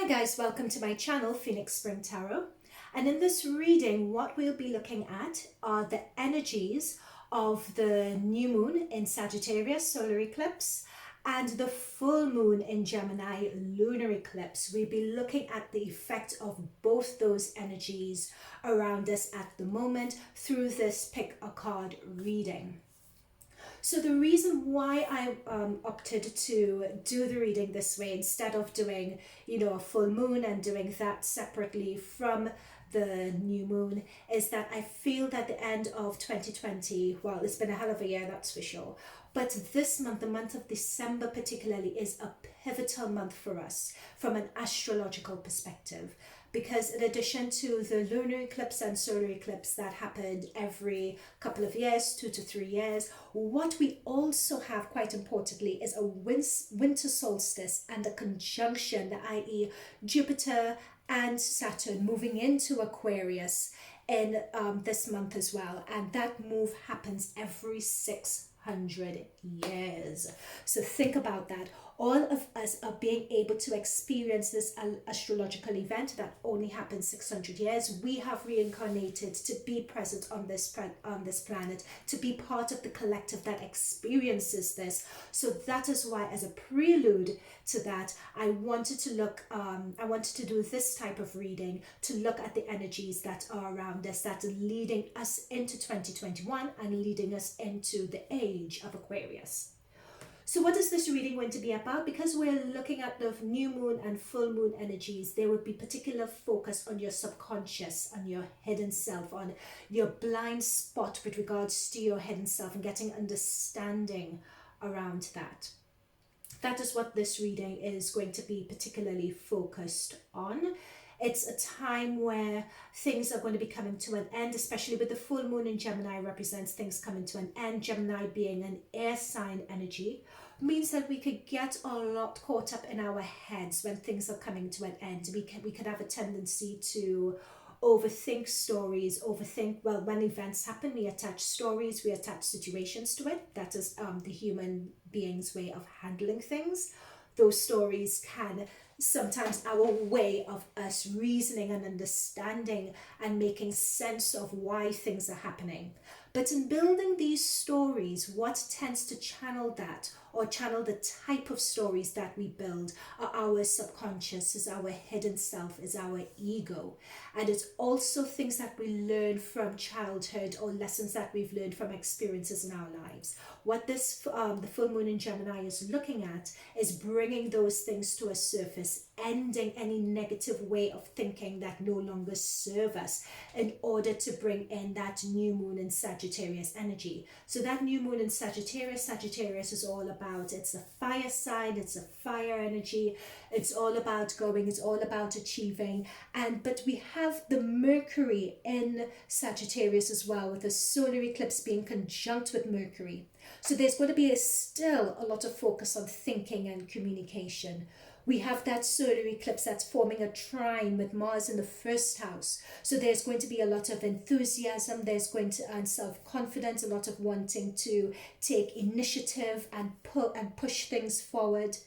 Hi guys, welcome to my channel Phoenix Spring Tarot, and in this reading what we'll be looking at are the energies of the new moon in Sagittarius solar eclipse and the full moon in Gemini lunar eclipse. We'll be looking at the effect of both those energies around us at the moment through this pick a card reading. So the reason why I opted to do the reading this way instead of doing, a full moon and doing that separately from the new moon is that I feel that the end of 2020, well, it's been a hell of a year, that's for sure. But this month, the month of December particularly, is a pivotal month for us from an astrological perspective. Because in addition to the lunar eclipse and solar eclipse that happened every couple of years, 2 to 3 years, what we also have, quite importantly, is a winter solstice and a conjunction, i.e. Jupiter and Saturn moving into Aquarius in this month as well. And that move happens every 600 years. So think about that. All of us are being able to experience this astrological event that only happens 600 years. We have reincarnated to be present on this planet, to be part of the collective that experiences this. So that is why, as a prelude to that, I wanted to do this type of reading to look at the energies that are around us, that are leading us into 2021 and leading us into the age of Aquarius. So what is this reading going to be about? Because we're looking at the new moon and full moon energies, there would be particular focus on your subconscious, on your hidden self, on your blind spot with regards to your hidden self and getting understanding around that. That is what this reading is going to be particularly focused on. It's a time where things are going to be coming to an end, especially with the full moon in Gemini represents things coming to an end. Gemini being an air sign energy means that we could get a lot caught up in our heads when things are coming to an end. We could have a tendency to overthink stories, when events happen, we attach stories, we attach situations to it. That is the human being's way of handling things. Those stories can sometimes our way of us reasoning and understanding and making sense of why things are happening. But in building these stories, what tends to channel that, or channel the type of stories that we build, are our subconscious, is our hidden self, is our ego. And it's also things that we learn from childhood or lessons that we've learned from experiences in our lives. What this the full moon in Gemini is looking at is bringing those things to a surface, ending any negative way of thinking that no longer serve us, in order to bring in that new moon in Sagittarius energy. So that new moon in Sagittarius is all about, it's a fire sign, it's a fire energy, it's all about going, it's all about achieving. But we have the Mercury in Sagittarius as well, with the solar eclipse being conjunct with Mercury. So there's going to be still a lot of focus on thinking and communication. We have that solar eclipse that's forming a trine with Mars in the first house. So there's going to be a lot of enthusiasm, there's going to and self-confidence, a lot of wanting to take initiative and push things forward.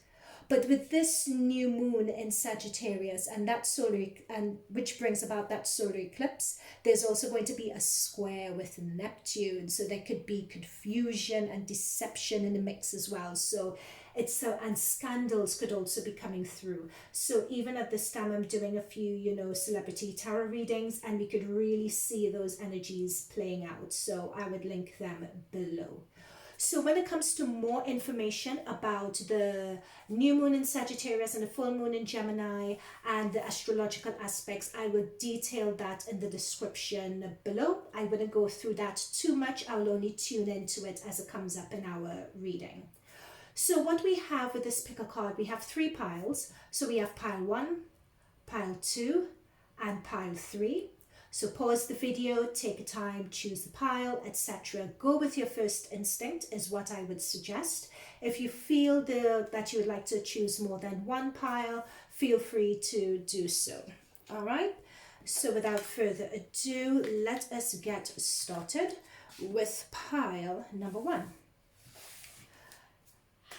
But with this new moon in Sagittarius and that which brings about that solar eclipse, there's also going to be a square with Neptune. So there could be confusion and deception in the mix as well. So and scandals could also be coming through. So even at this time, I'm doing a few, celebrity tarot readings, and we could really see those energies playing out. So I would link them below. So when it comes to more information about the new moon in Sagittarius and the full moon in Gemini and the astrological aspects, I will detail that in the description below. I wouldn't go through that too much. I'll only tune into it as it comes up in our reading. So what we have with this pick a card, we have 3 piles. So we have pile 1, pile 2, and pile 3. So pause the video, take a time, choose the pile, etc. Go with your first instinct is what I would suggest. If you feel that you would like to choose more than one pile, feel free to do so. All right. So without further ado, let us get started with pile number 1.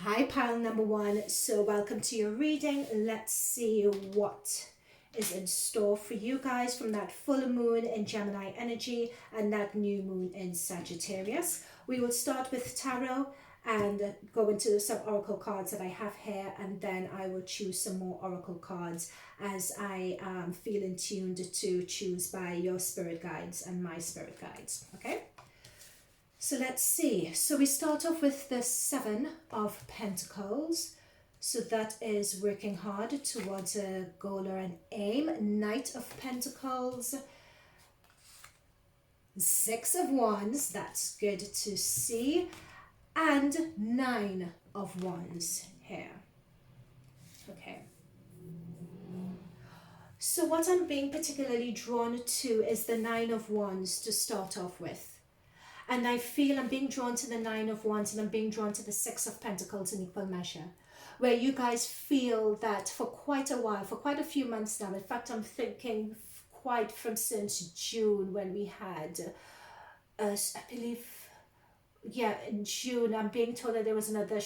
Hi, pile number one. So welcome to your reading. Let's see what is in store for you guys from that full moon in Gemini energy and that new moon in Sagittarius. We will start with tarot and go into some oracle cards that I have here, and then I will choose some more oracle cards as I am feeling tuned to choose by your spirit guides and my spirit guides. Okay, so let's see. So we start off with the Seven of Pentacles. So that is working hard towards a goal or an aim. Knight of Pentacles, Six of Wands, that's good to see, and Nine of Wands here. Okay. So what I'm being particularly drawn to is the Nine of Wands to start off with. And I feel I'm being drawn to the Nine of Wands and I'm being drawn to the Six of Pentacles in equal measure, where you guys feel that for quite a while, for quite a few months now, in fact, I'm thinking quite from since June when we had, I believe, yeah, in June, I'm being told that there was another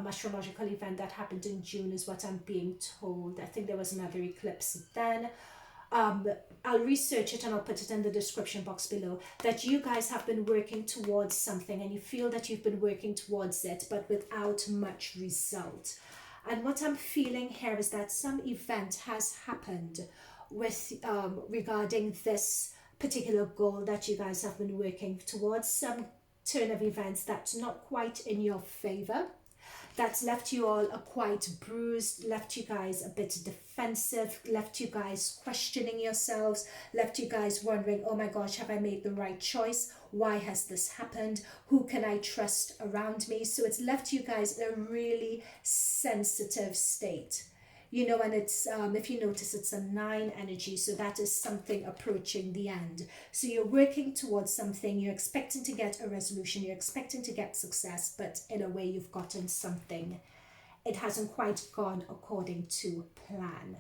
astrological event that happened in June is what I'm being told. I think there was another eclipse then. I'll research it and I'll put it in the description box below, that you guys have been working towards something and you feel that you've been working towards it but without much result. And what I'm feeling here is that some event has happened with regarding this particular goal that you guys have been working towards, some turn of events that's not quite in your favor, that's left you all quite bruised, left you guys a bit defensive, left you guys questioning yourselves, left you guys wondering, oh my gosh, have I made the right choice? Why has this happened? Who can I trust around me? So it's left you guys in a really sensitive state. You know, and it's, if you notice, it's a 9 energy, so that is something approaching the end. So you're working towards something, you're expecting to get a resolution, you're expecting to get success, but in a way you've gotten something. It hasn't quite gone according to plan.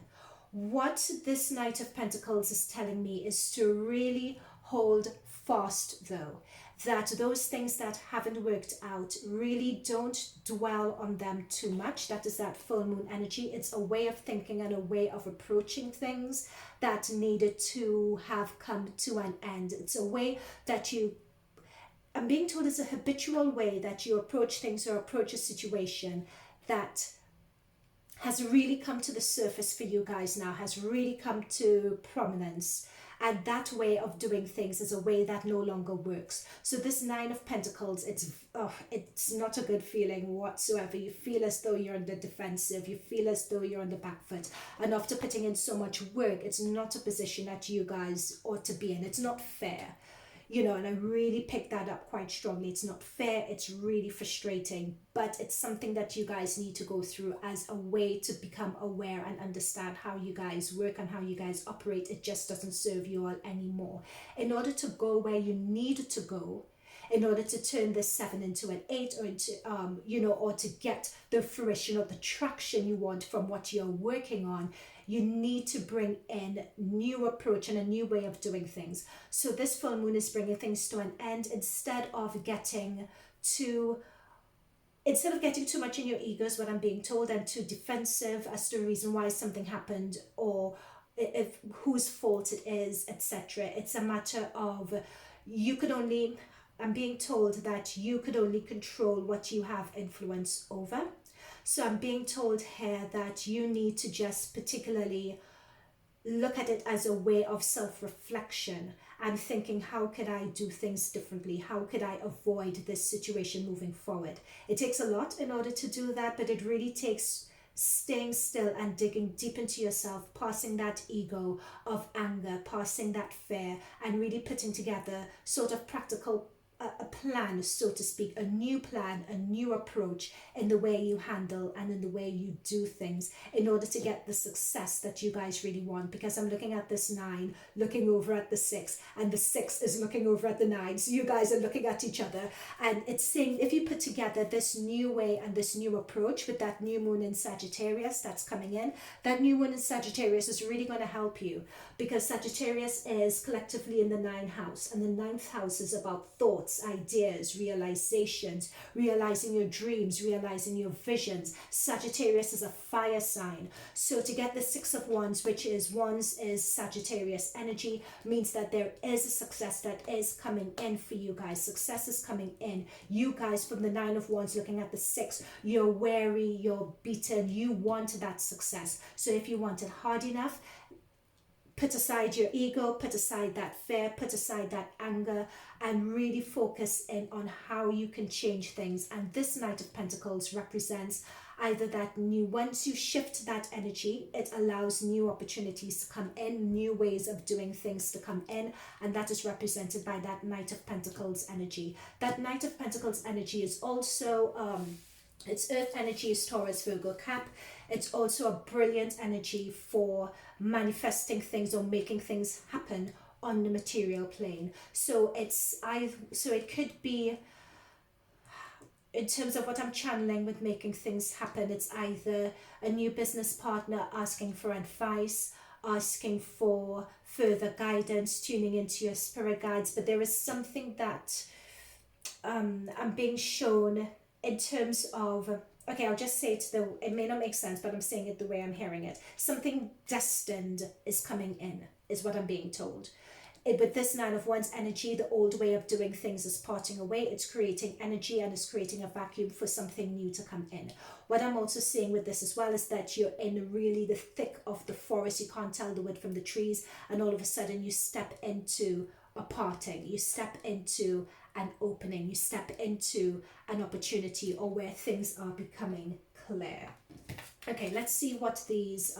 What this Knight of Pentacles is telling me is to really hold fast, though, that those things that haven't worked out, really don't dwell on them too much. That is that full moon energy. It's a way of thinking and a way of approaching things that needed to have come to an end. It's a way that I'm being told it's a habitual way that you approach things or approach a situation that has really come to the surface for you guys now, has really come to prominence. And that way of doing things is a way that no longer works. So this Nine of Pentacles, it's not a good feeling whatsoever. You feel as though you're on the defensive. You feel as though you're on the back foot. And after putting in so much work, it's not a position that you guys ought to be in. It's not fair. You know, and I really picked that up quite strongly. It's not fair. It's really frustrating, but it's something that you guys need to go through as a way to become aware and understand how you guys work and how you guys operate. It just doesn't serve you all anymore. In order to go where you need to go, in order to turn this 7 into an 8, or into, you know, or to get the fruition or the traction you want from what you're working on, you need to bring in new approach and a new way of doing things. So this full moon is bringing things to an end instead of getting too much in your ego, is what I'm being told, and too defensive as to the reason why something happened or if whose fault it is, etc. It's a matter of I'm being told that you could only control what you have influence over. So I'm being told here that you need to just particularly look at it as a way of self-reflection and thinking, how could I do things differently? How could I avoid this situation moving forward? It takes a lot in order to do that, but it really takes staying still and digging deep into yourself, passing that ego of anger, passing that fear, and really putting together sort of practical a plan, so to speak, a new plan, a new approach in the way you handle and in the way you do things in order to get the success that you guys really want. Because I'm looking at this 9, looking over at the 6, and the 6 is looking over at the 9. So you guys are looking at each other, and it's saying if you put together this new way and this new approach with that new moon in Sagittarius that's coming in, that new moon in Sagittarius is really going to help you, because Sagittarius is collectively in the 9th house, and the 9th house is about thought. thoughts, ideas, realizations, realizing your dreams, realizing your visions. Sagittarius is a fire sign. So to get the Six of Wands, which is Wands is Sagittarius energy, means that there is a success that is coming in for you guys. Success is coming in. You guys, from the Nine of Wands looking at the Six, you're wary, you're beaten, you want that success. So if you want it hard enough, put aside your ego, put aside that fear, put aside that anger, and really focus in on how you can change things. And this Knight of Pentacles represents either that new, once you shift that energy, it allows new opportunities to come in, new ways of doing things to come in, and that is represented by that Knight of Pentacles energy. That Knight of Pentacles energy is also, it's earth energy, is Taurus, Virgo, Cap. It's also a brilliant energy for manifesting things or making things happen on the material plane. So it could be, in terms of what I'm channeling with making things happen, it's either a new business partner asking for advice, asking for further guidance, tuning into your spirit guides. But there is something that I'm being shown in terms of, okay, I'll just say it may not make sense, but I'm saying it the way I'm hearing it. Something destined is coming in, is what I'm being told. With this Nine of Wands energy, the old way of doing things is parting away. It's creating energy and it's creating a vacuum for something new to come in. What I'm also seeing with this as well is that you're in really the thick of the forest. You can't tell the wood from the trees, and all of a sudden you step into a parting. You step into an opening. You step into an opportunity, or where things are becoming clear. Okay, let's see what these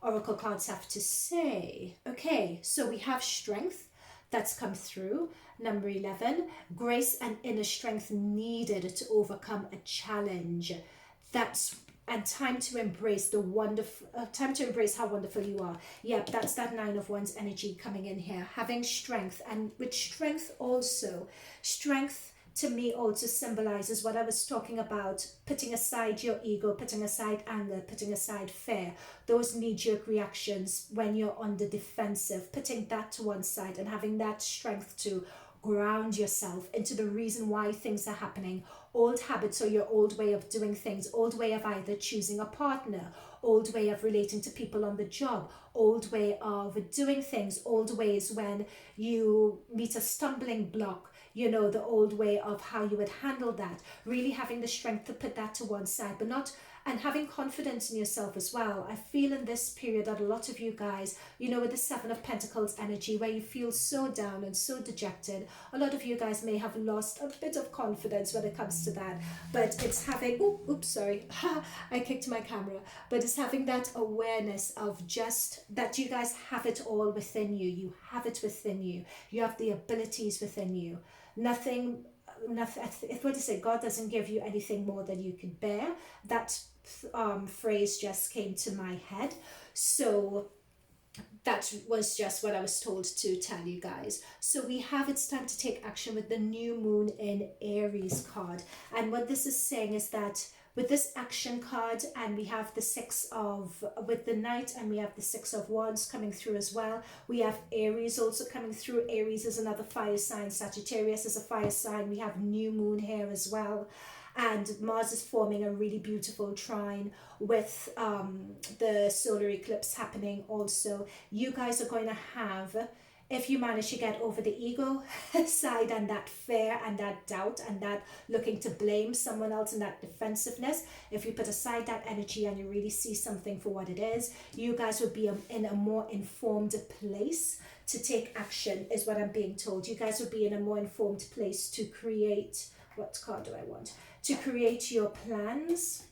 oracle cards have to say. Okay, so we have strength that's come through. Number 11, grace and inner strength needed to overcome a challenge. And time to embrace the wonderful, time to embrace how wonderful you are. Yep, that's that Nine of Wands energy coming in here. Having strength, and with strength also, strength to me also symbolizes what I was talking about, putting aside your ego, putting aside anger, putting aside fear, those knee-jerk reactions when you're on the defensive, putting that to one side and having that strength to ground yourself into the reason why things are happening. Old habits, or your old way of doing things, old way of either choosing a partner, old way of relating to people on the job, old way of doing things, old ways when you meet a stumbling block, you know, the old way of how you would handle that. Really having the strength to put that to one side, but not, and having confidence in yourself as well. I feel in this period that a lot of you guys, you know, with the Seven of Pentacles energy, where you feel so down and so dejected, a lot of you guys may have lost a bit of confidence when it comes to that. But it's having, oops, sorry, I kicked my camera. But it's having that awareness of just that you guys have it all within you. You have it within you. You have the abilities within you. Nothing, if what to say, God doesn't give you anything more than you can bear. That phrase just came to my head. So that was just what I was told to tell you guys. So we have it's time to take action with the new moon in Aries card. And what this is saying is that with this action card, and we have the with the Knight, and we have the Six of Wands coming through as well. We have Aries also coming through. Aries is another fire sign. Sagittarius is a fire sign. We have new moon here as well. And Mars is forming a really beautiful trine with the solar eclipse happening also. You guys are going to have, if you manage to get over the ego side and that fear and that doubt and that looking to blame someone else and that defensiveness, if you put aside that energy and you really see something for what it is, you guys would be in a more informed place to take action, is what I'm being told. You guys would be in a more informed place to create, what card do I want? To create your plans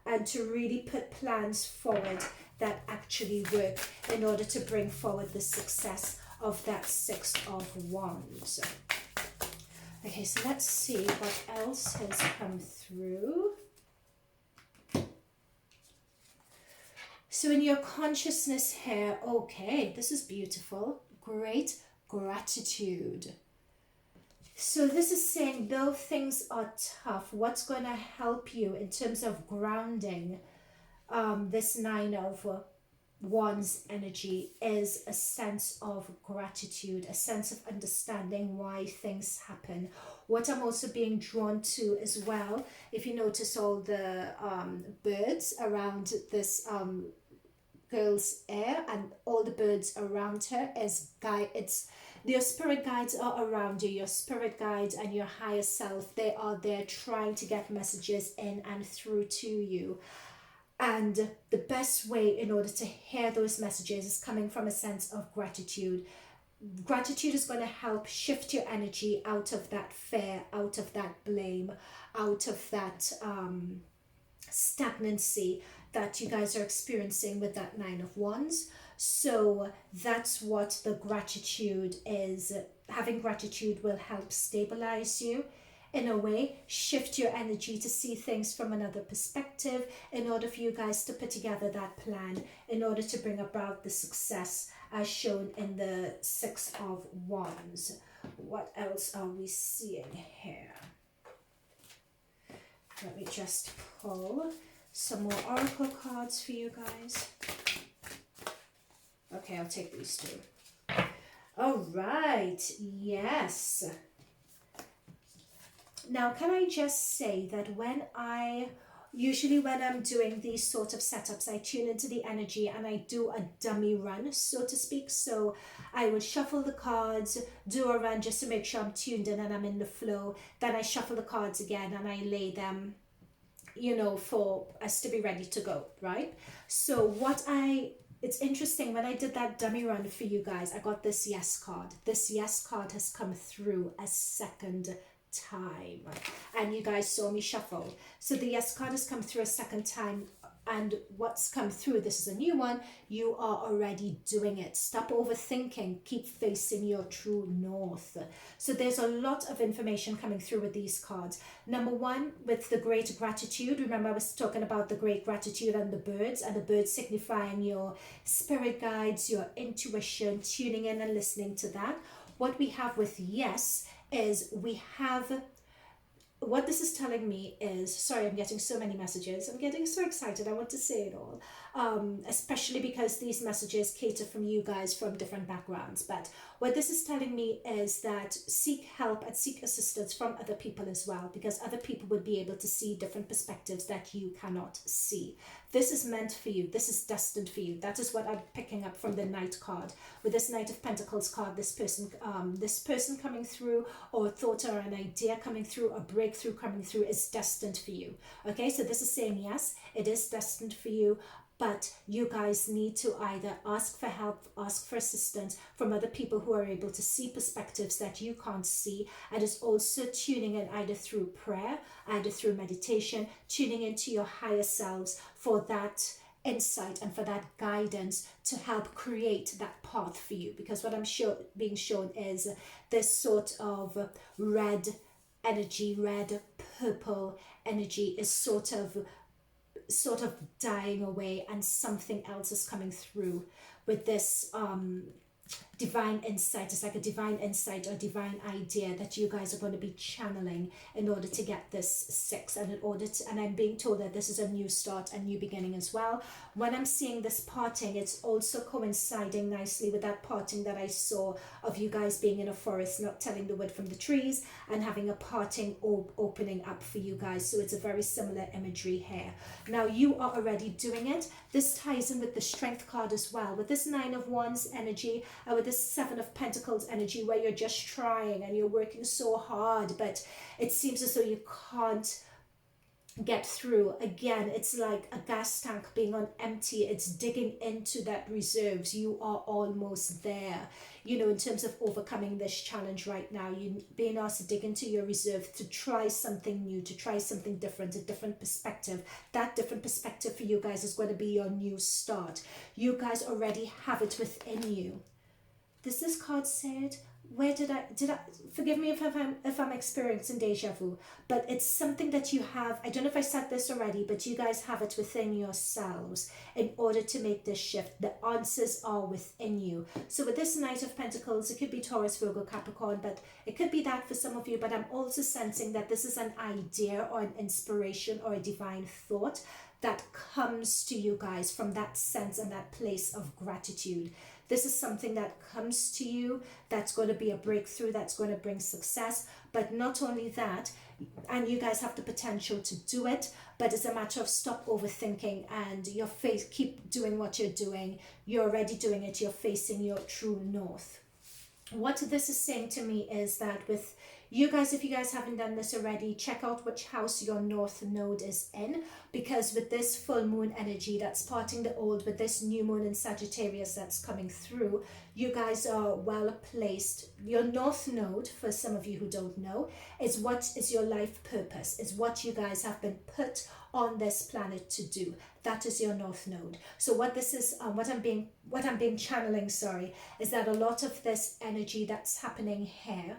and to really put plans forward that actually work in order to bring forward the success of that Six of Wands. Okay, so let's see what else has come through. So in your consciousness here, okay, this is beautiful. Great gratitude. So this is saying, though things are tough, what's going to help you in terms of grounding this Nine of Wands energy is a sense of gratitude, a sense of understanding why things happen. What I'm also being drawn to as well, if you notice all the birds around this girl's ear and all the birds around her as guide, it's your spirit guides are around you. Your spirit guides and your higher self, they are there trying to get messages in and through to you. And the best way in order to hear those messages is coming from a sense of gratitude. Gratitude is going to help shift your energy out of that fear, out of that blame, out of that stagnancy that you guys are experiencing with that Nine of Wands. So that's what the gratitude is. Having gratitude will help stabilize you in a way, shift your energy to see things from another perspective in order for you guys to put together that plan in order to bring about the success as shown in the Six of Wands. What else are we seeing here? Let me just pull some more oracle cards for you guys. Okay, I'll take these two. All right, yes. Now, can I just say that usually when I'm doing these sort of setups, I tune into the energy and I do a dummy run, so to speak. So I would shuffle the cards, do a run just to make sure I'm tuned in and I'm in the flow. Then I shuffle the cards again and I lay them, you know, for us to be ready to go, right? So it's interesting, when I did that dummy run for you guys, I got this yes card. This yes card has come through a second time, and you guys saw me shuffle. So the yes card has come through a second time, and what's come through, this is a new one, you are already doing it. Stop overthinking, keep facing your true north. So there's a lot of information coming through with these cards. Number one, with the great gratitude, remember I was talking about the great gratitude and the birds signifying your spirit guides, your intuition, tuning in and listening to that. What we have with yes is what this is telling me is, sorry, I'm getting so many messages. I'm getting so excited. I want to say it all, especially because these messages cater from you guys from different backgrounds. But what this is telling me is that seek help and seek assistance from other people as well, because other people would be able to see different perspectives that you cannot see. This is meant for you. This is destined for you. That is what I'm picking up from the Knight card. With this Knight of Pentacles card, this person coming through, or a thought or an idea coming through, a breakthrough coming through, is destined for you. Okay, so this is saying yes, it is destined for you. But you guys need to either ask for help, ask for assistance from other people who are able to see perspectives that you can't see, and is also tuning in either through prayer, either through meditation, tuning into your higher selves for that insight and for that guidance to help create that path for you. Because what I'm being shown is this sort of red energy, red purple energy is sort of dying away, and something else is coming through with this divine insight. It's like a divine insight or divine idea that you guys are going to be channeling in order to get this six, and and I'm being told that this is a new start, a new beginning as well. When I'm seeing this parting, it's also coinciding nicely with that parting that I saw of you guys being in a forest, not telling the wood from the trees, and having a parting opening up for you guys. So it's a very similar imagery here. Now you are already doing it. This ties in with the Strength card as well, with this Nine of Wands energy, and with this Seven of Pentacles energy, where you're just trying and you're working so hard, but it seems as though you can't get through. Again, it's like a gas tank being on empty. It's digging into that reserves. You are almost there, you know, in terms of overcoming this challenge right now. You being asked to dig into your reserve, to try something new, to try something different, a different perspective. That different perspective for you guys is going to be your new start. You guys already have it within you. Does this card say it? Where did I forgive me if I'm experiencing deja vu, but it's something that you have. I don't know if I said this already, but you guys have it within yourselves in order to make this shift. The answers are within you. So with this Knight of Pentacles, it could be Taurus, Virgo, Capricorn, but it could be that for some of you. But I'm also sensing that this is an idea or an inspiration or a divine thought that comes to you guys from that sense and that place of gratitude. This is something that comes to you that's going to be a breakthrough, that's going to bring success. But not only that, and you guys have the potential to do it, but it's a matter of stop overthinking and your face, keep doing what you're doing. You're already doing it. You're facing your true north. What this is saying to me is that with you guys, if you guys haven't done this already, check out which house your north node is in, because with this full moon energy that's parting the old, with this new moon in Sagittarius that's coming through, you guys are well placed. Your north node, for some of you who don't know, is what is your life purpose, is what you guys have been put on this planet to do. That is your north node. So what this is, what I'm being channeling, sorry, is that a lot of this energy that's happening here,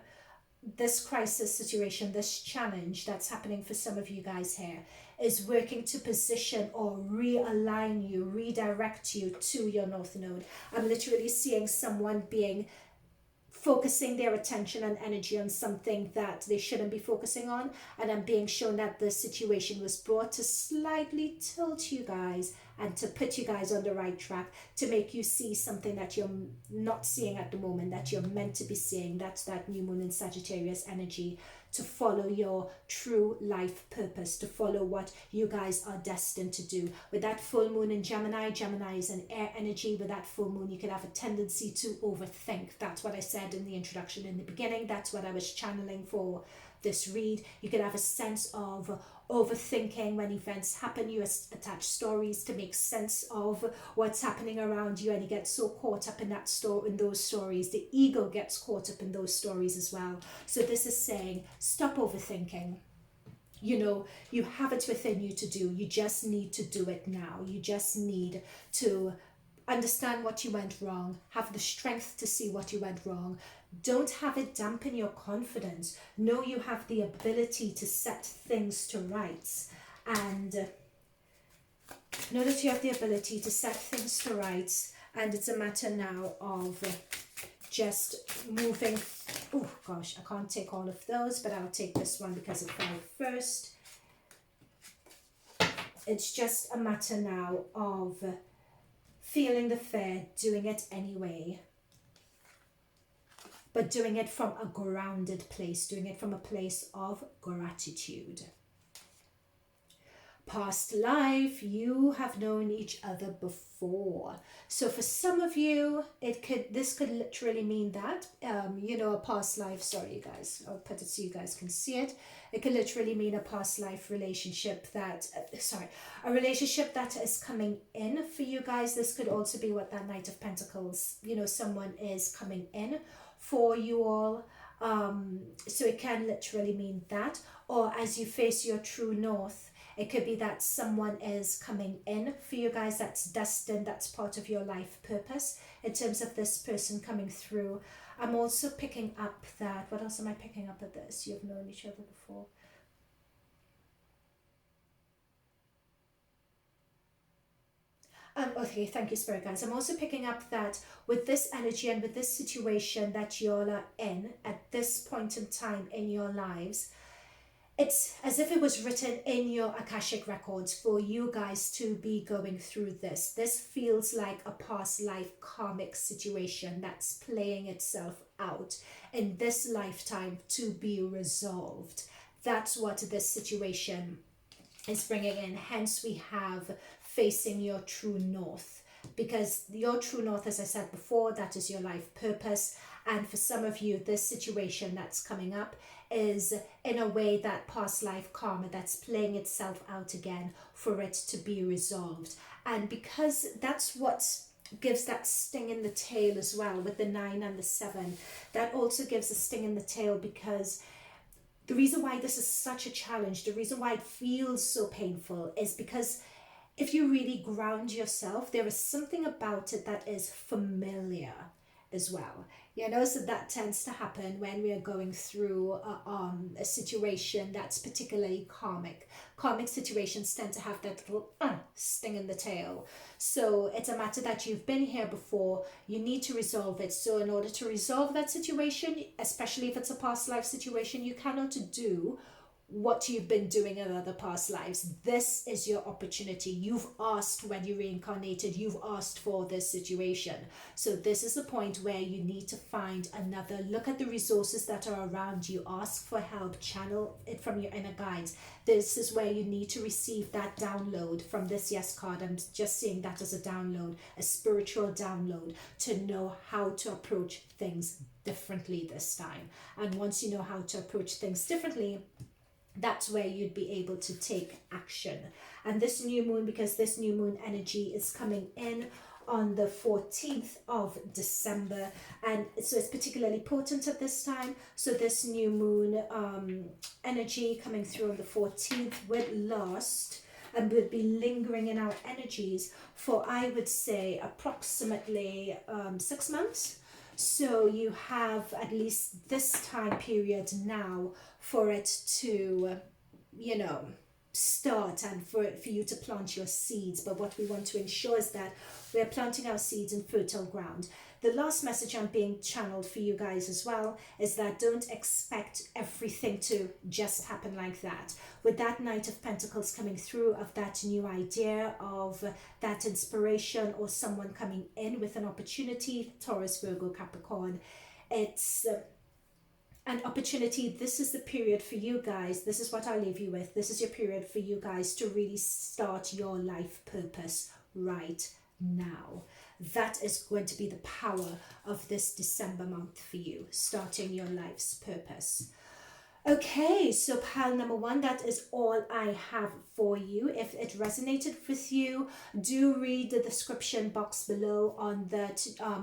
this crisis situation, this challenge that's happening for some of you guys here, is working to position or realign you, redirect you to your north node. I'm literally seeing someone focusing their attention and energy on something that they shouldn't be focusing on, and I'm being shown that the situation was brought to slightly tilt you guys and to put you guys on the right track, to make you see something that you're not seeing at the moment, that you're meant to be seeing. That's that new moon in Sagittarius energy, to follow your true life purpose, to follow what you guys are destined to do. With that full moon in Gemini, Gemini is an air energy. With that full moon, you can have a tendency to overthink. That's what I said in the introduction in the beginning. That's what I was channeling for this read. You can have a sense of overthinking when events happen. You attach stories to make sense of what's happening around you, and you get so caught up in those stories. The ego gets caught up in those stories as well. So this is saying, stop overthinking. You know, you have it within you to do. You just need to do it now. You just need to understand what you went wrong, have the strength to see what you went wrong. Don't have it dampen your confidence. Know you have the ability to set things to rights, and know that you have the ability to set things to rights, and it's a matter now of just moving. Oh gosh, I can't take all of those, but I'll take this one because it fell first. It's just a matter now of feeling the fear, doing it anyway, but doing it from a grounded place, doing it from a place of gratitude. Past life, you have known each other before. So for some of you, this could literally mean that, a past life, sorry you guys, I'll put it so you guys can see it. It could literally mean a past life relationship a relationship that is coming in for you guys. This could also be what that Knight of Pentacles, someone is coming in for you all. So it can literally mean that, or as you face your true north, it could be that someone is coming in for you guys that's destined, that's part of your life purpose in terms of this person coming through. I'm also picking up that, what else am I picking up at this? You've known each other before. Okay, thank you, Spirit guys. I'm also picking up that with this energy and with this situation that you all are in at this point in time in your lives, it's as if it was written in your Akashic records for you guys to be going through this. This feels like a past life karmic situation that's playing itself out in this lifetime to be resolved. That's what this situation is bringing in. Hence we have facing your true north, because your true north, as I said before, that is your life purpose. And for some of you, this situation that's coming up is in a way that past life karma that's playing itself out again for it to be resolved. And because that's what gives that sting in the tail as well with the 9 and the 7, that also gives a sting in the tail, because the reason why this is such a challenge, the reason why it feels so painful, is because if you really ground yourself, there is something about it that is familiar as well. So that tends to happen when we are going through a situation that's particularly karmic. Karmic situations tend to have that little sting in the tail. So it's a matter that you've been here before, you need to resolve it. So in order to resolve that situation, especially if it's a past life situation, you cannot do what you've been doing in other past lives. This is your opportunity. You've asked when you reincarnated, you've asked for this situation. So this is the point where you need to find another, look at the resources that are around you, ask for help, channel it from your inner guides. This is where you need to receive that download from this yes card. I'm just seeing that as a download, a spiritual download, to know how to approach things differently this time. And once you know how to approach things differently, that's where you'd be able to take action. And this new moon, because this new moon energy is coming in on the 14th of December, and so it's particularly potent at this time. So this new moon energy coming through on the 14th would last and would be lingering in our energies for, I would say, approximately 6 months. So you have at least this time period now for it to, you know, start, and for you to plant your seeds. But what we want to ensure is that we are planting our seeds in fertile ground. The last message I'm being channeled for you guys as well is that don't expect everything to just happen like that. With that Knight of Pentacles coming through, of that new idea, of that inspiration, or someone coming in with an opportunity, Taurus, Virgo, Capricorn, it's an opportunity. This is the period for you guys. This is what I'll leave you with. This is your period for you guys to really start your life purpose right now. That is going to be the power of this December month for you, starting your life's purpose. Okay, so pile number one, that is all I have for you. If it resonated with you, do read the description box below on the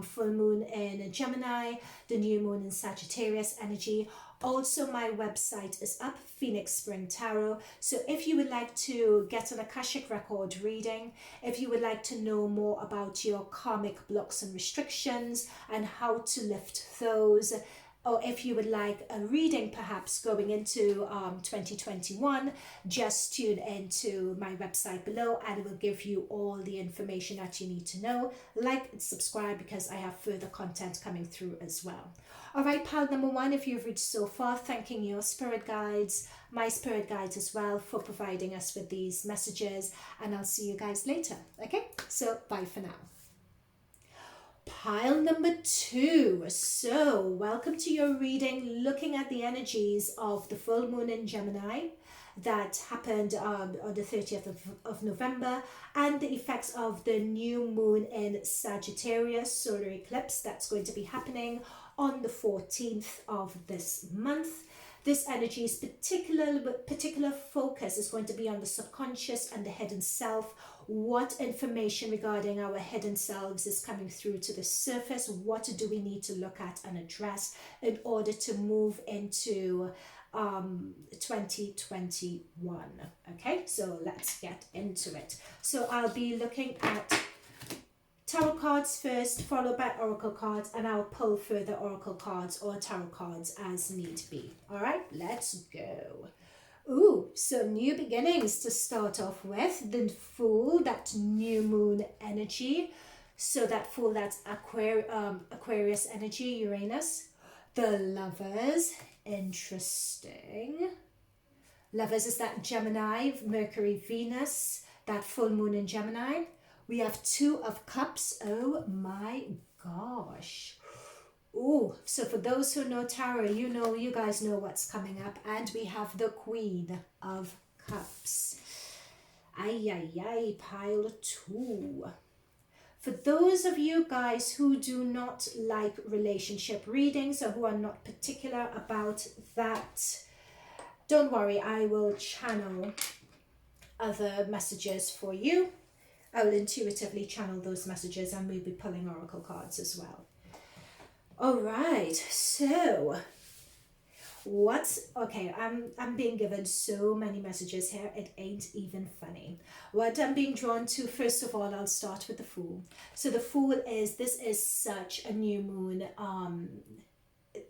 full moon in Gemini, the new moon in Sagittarius energy. Also, my website is up, Phoenix Spring Tarot. So if you would like to get an Akashic record reading, if you would like to know more about your karmic blocks and restrictions and how to lift those, or if you would like a reading perhaps going into 2021, just tune into my website below and it will give you all the information that you need to know. Like and subscribe, because I have further content coming through as well. All right, pile number one, if you've reached so far, thanking your spirit guides, my spirit guides as well, for providing us with these messages, and I'll see you guys later. Okay, so bye for now. Pile number two. So welcome to your reading, looking at the energies of the full moon in Gemini that happened on the 30th of November, and the effects of the new moon in Sagittarius solar eclipse that's going to be happening on the 14th of this month. This energy's particular focus is going to be on the subconscious and the hidden self. What information regarding our hidden selves is coming through to the surface? What do we need to look at and address in order to move into 2021? Okay, so let's get into it. So I'll be looking at tarot cards first, followed by oracle cards, and I'll pull further oracle cards or tarot cards as need be. All right, let's go. Ooh, so new beginnings to start off with. The Fool, that new moon energy. So that Fool, that's Aquarius energy, Uranus. The Lovers, interesting. Lovers is that Gemini, Mercury, Venus, that full moon in Gemini. We have Two of Cups. Oh my gosh. Oh, so for those who know tarot, you guys know what's coming up. And we have the Queen of Cups. Ay, ay, ay, pile two. For those of you guys who do not like relationship readings, or who are not particular about that, don't worry, I will channel other messages for you. I will intuitively channel those messages, and we'll be pulling oracle cards as well. All right, so okay, I'm being given so many messages here, it ain't even funny. What I'm being drawn to, first of all, I'll start with the Fool. So the Fool this is such a new moon.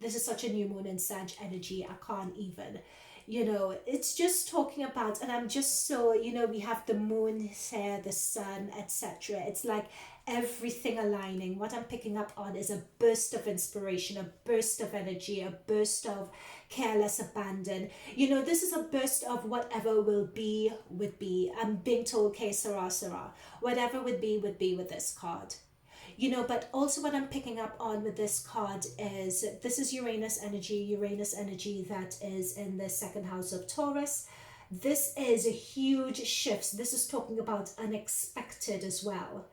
This is such a new moon in Sag energy. I can't even. You know, it's just talking about, and I'm just so, you know, we have the moon here, the sun, etc. It's like everything aligning. What I'm picking up on is a burst of inspiration, a burst of energy, a burst of careless abandon. You know, this is a burst of whatever will be, would be. I'm being told, okay, Sarah, Sarah, whatever would be with this card. You know, but also what I'm picking up on with this card is this is Uranus energy that is in the second house of Taurus. This is a huge shift. This is talking about unexpected as well.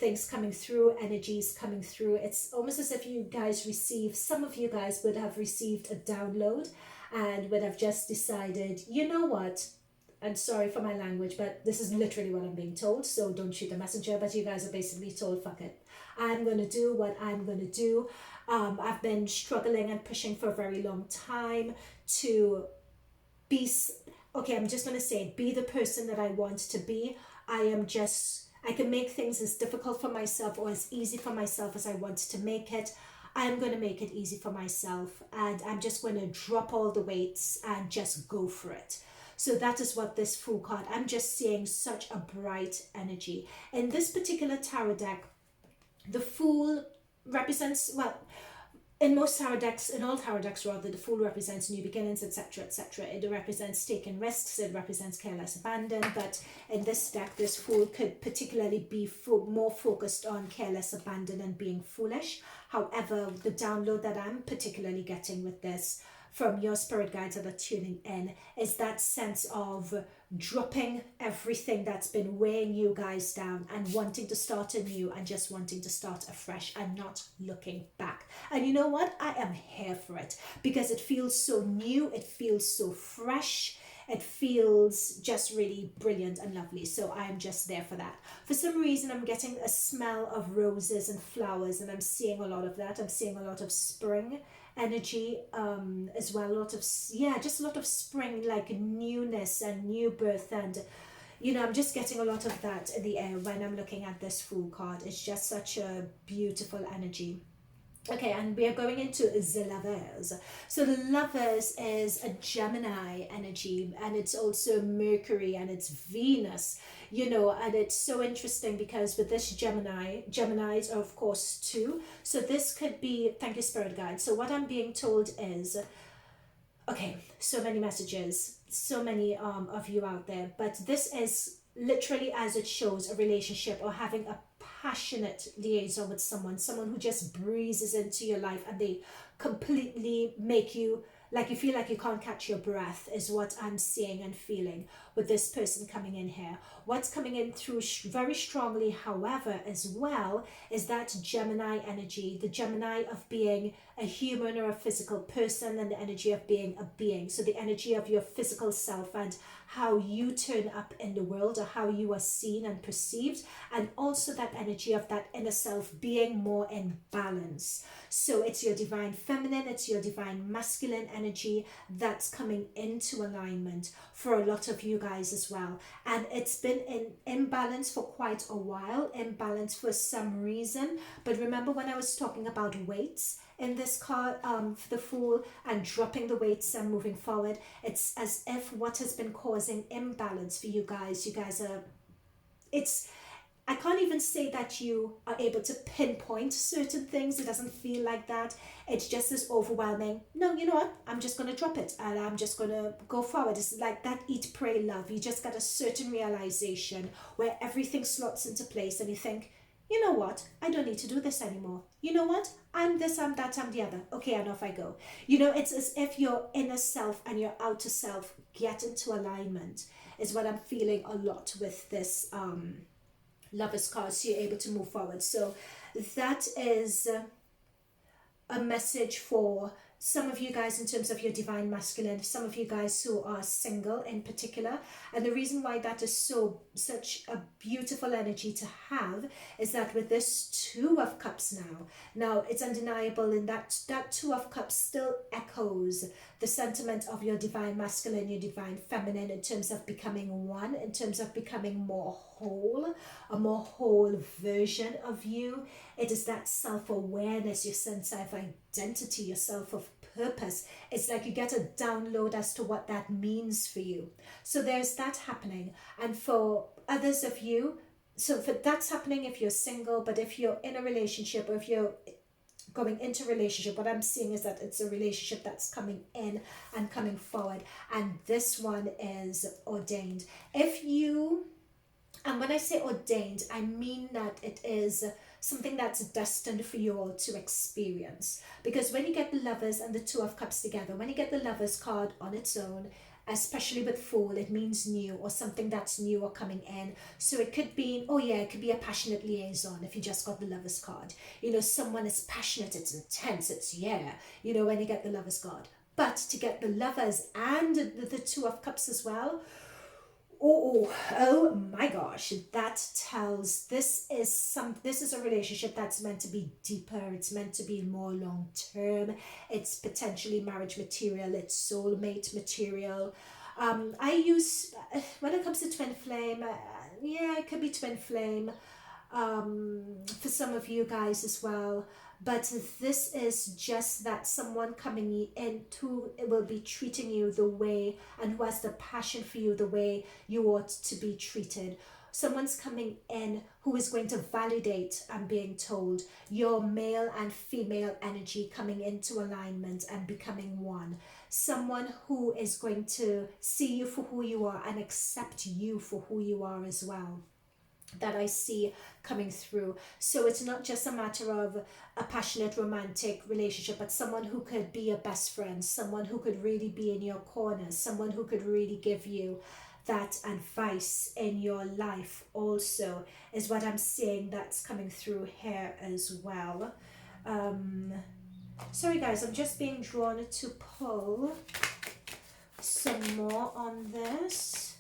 Things coming through, energies coming through. It's almost as if you guys receive, some of you guys would have received a download and would have just decided, you know what, and sorry for my language, but this is literally what I'm being told, so don't shoot the messenger, but you guys are basically told, fuck it, I'm going to do what I'm going to do. I've been struggling and pushing for a very long time to be, okay, I'm just going to say, be the person that I want to be. I can make things as difficult for myself or as easy for myself as I want to make it. I'm going to make it easy for myself, and I'm just going to drop all the weights and just go for it. So that is what this Fool card, I'm just seeing such a bright energy. In this particular tarot deck, the Fool represents, well, in most tarot decks, in all tarot decks rather, the Fool represents new beginnings, etc., etc. It represents taking risks, it represents careless abandon, but in this deck, this Fool could particularly be more focused on careless abandon and being foolish. However, the download that I'm particularly getting with this from your spirit guides that are tuning in is that sense of dropping everything that's been weighing you guys down and wanting to start anew and just wanting to start afresh and not looking back. And you know what? I am here for it because it feels so new, it feels so fresh, it feels just really brilliant and lovely. So I'm just there for that. For some reason, I'm getting a smell of roses and flowers, and I'm seeing a lot of that. I'm seeing a lot of spring energy as well, a lot of, yeah, just a lot of spring, like newness and new birth, and you know, I'm just getting a lot of that in the air when I'm looking at this Fool card. It's just such a beautiful energy. Okay, and we are going into the Lovers. So the Lovers is a Gemini energy, and it's also Mercury and it's Venus, you know, and it's so interesting because with this Geminis are of course two. So this could be, thank you Spirit Guide. So what I'm being told is, okay, so many messages, so many of you out there, but this is literally, as it shows, a relationship or having a passionate liaison with someone who just breezes into your life and they completely make you, like you feel like you can't catch your breath, is what I'm seeing and feeling with this person coming in here. What's coming in through very strongly, however, as well, is that Gemini energy, the Gemini of being a human or a physical person, and the energy of being a being. So the energy of your physical self and how you turn up in the world or how you are seen and perceived, and also that energy of that inner self being more in balance. So it's your divine feminine, it's your divine masculine energy that's coming into alignment for a lot of you guys as well. And it's been in imbalance for quite a while, imbalance for some reason. But remember when I was talking about weights in this card, for the Fool, and dropping the weights and moving forward, it's as if what has been causing imbalance for you guys are, it's, I can't even say that you are able to pinpoint certain things. It doesn't feel like that. It's just this overwhelming, no, you know what, I'm just going to drop it and I'm just going to go forward. It's like that eat, pray, love. You just got a certain realization where everything slots into place and you think, you know what, I don't need to do this anymore. You know what, I'm this, I'm that, I'm the other. Okay, and off I go. You know, it's as if your inner self and your outer self get into alignment is what I'm feeling a lot with this Lovers card, so you're able to move forward. So that is a message for some of you guys in terms of your divine masculine, some of you guys who are single in particular. And the reason why that is such a beautiful energy to have is that with this Two of Cups now it's undeniable in that Two of Cups still echoes the sentiment of your divine masculine, your divine feminine, in terms of becoming one, in terms of becoming more whole, a more whole version of you. It is that self-awareness, your sense of identity, your self of purpose. It's like you get a download as to what that means for you. So there's that happening. And for others of you, so for that's happening if you're single, but if you're in a relationship, or if you're going into a relationship, what I'm seeing is that it's a relationship that's coming in and coming forward, and this one is ordained. If you, and when I say ordained, I mean that it is something that's destined for you all to experience. Because when you get the Lovers and the Two of Cups together, when you get the Lovers card on its own, especially with Fool, it means new, or something that's new or coming in. So it could be, oh yeah, it could be a passionate liaison if you just got the Lovers card. You know, someone is passionate, it's intense, it's yeah, you know, when you get the Lovers card. But to get the Lovers and the Two of Cups as well, oh my gosh, that tells this is a relationship that's meant to be deeper, it's meant to be more long term, it's potentially marriage material, it's soulmate material. I use, when it comes to twin flame, yeah, it could be twin flame for some of you guys as well. But this is just that someone coming in who will be treating you the way, and who has the passion for you the way you ought to be treated. Someone's coming in who is going to validate, I'm being told, your male and female energy coming into alignment and becoming one. Someone who is going to see you for who you are and accept you for who you are as well, that I see coming through. So it's not just a matter of a passionate romantic relationship, but someone who could be your best friend, someone who could really be in your corner, someone who could really give you that advice in your life also, is what I'm seeing that's coming through here as well. Sorry guys, I'm just being drawn to pull some more on this.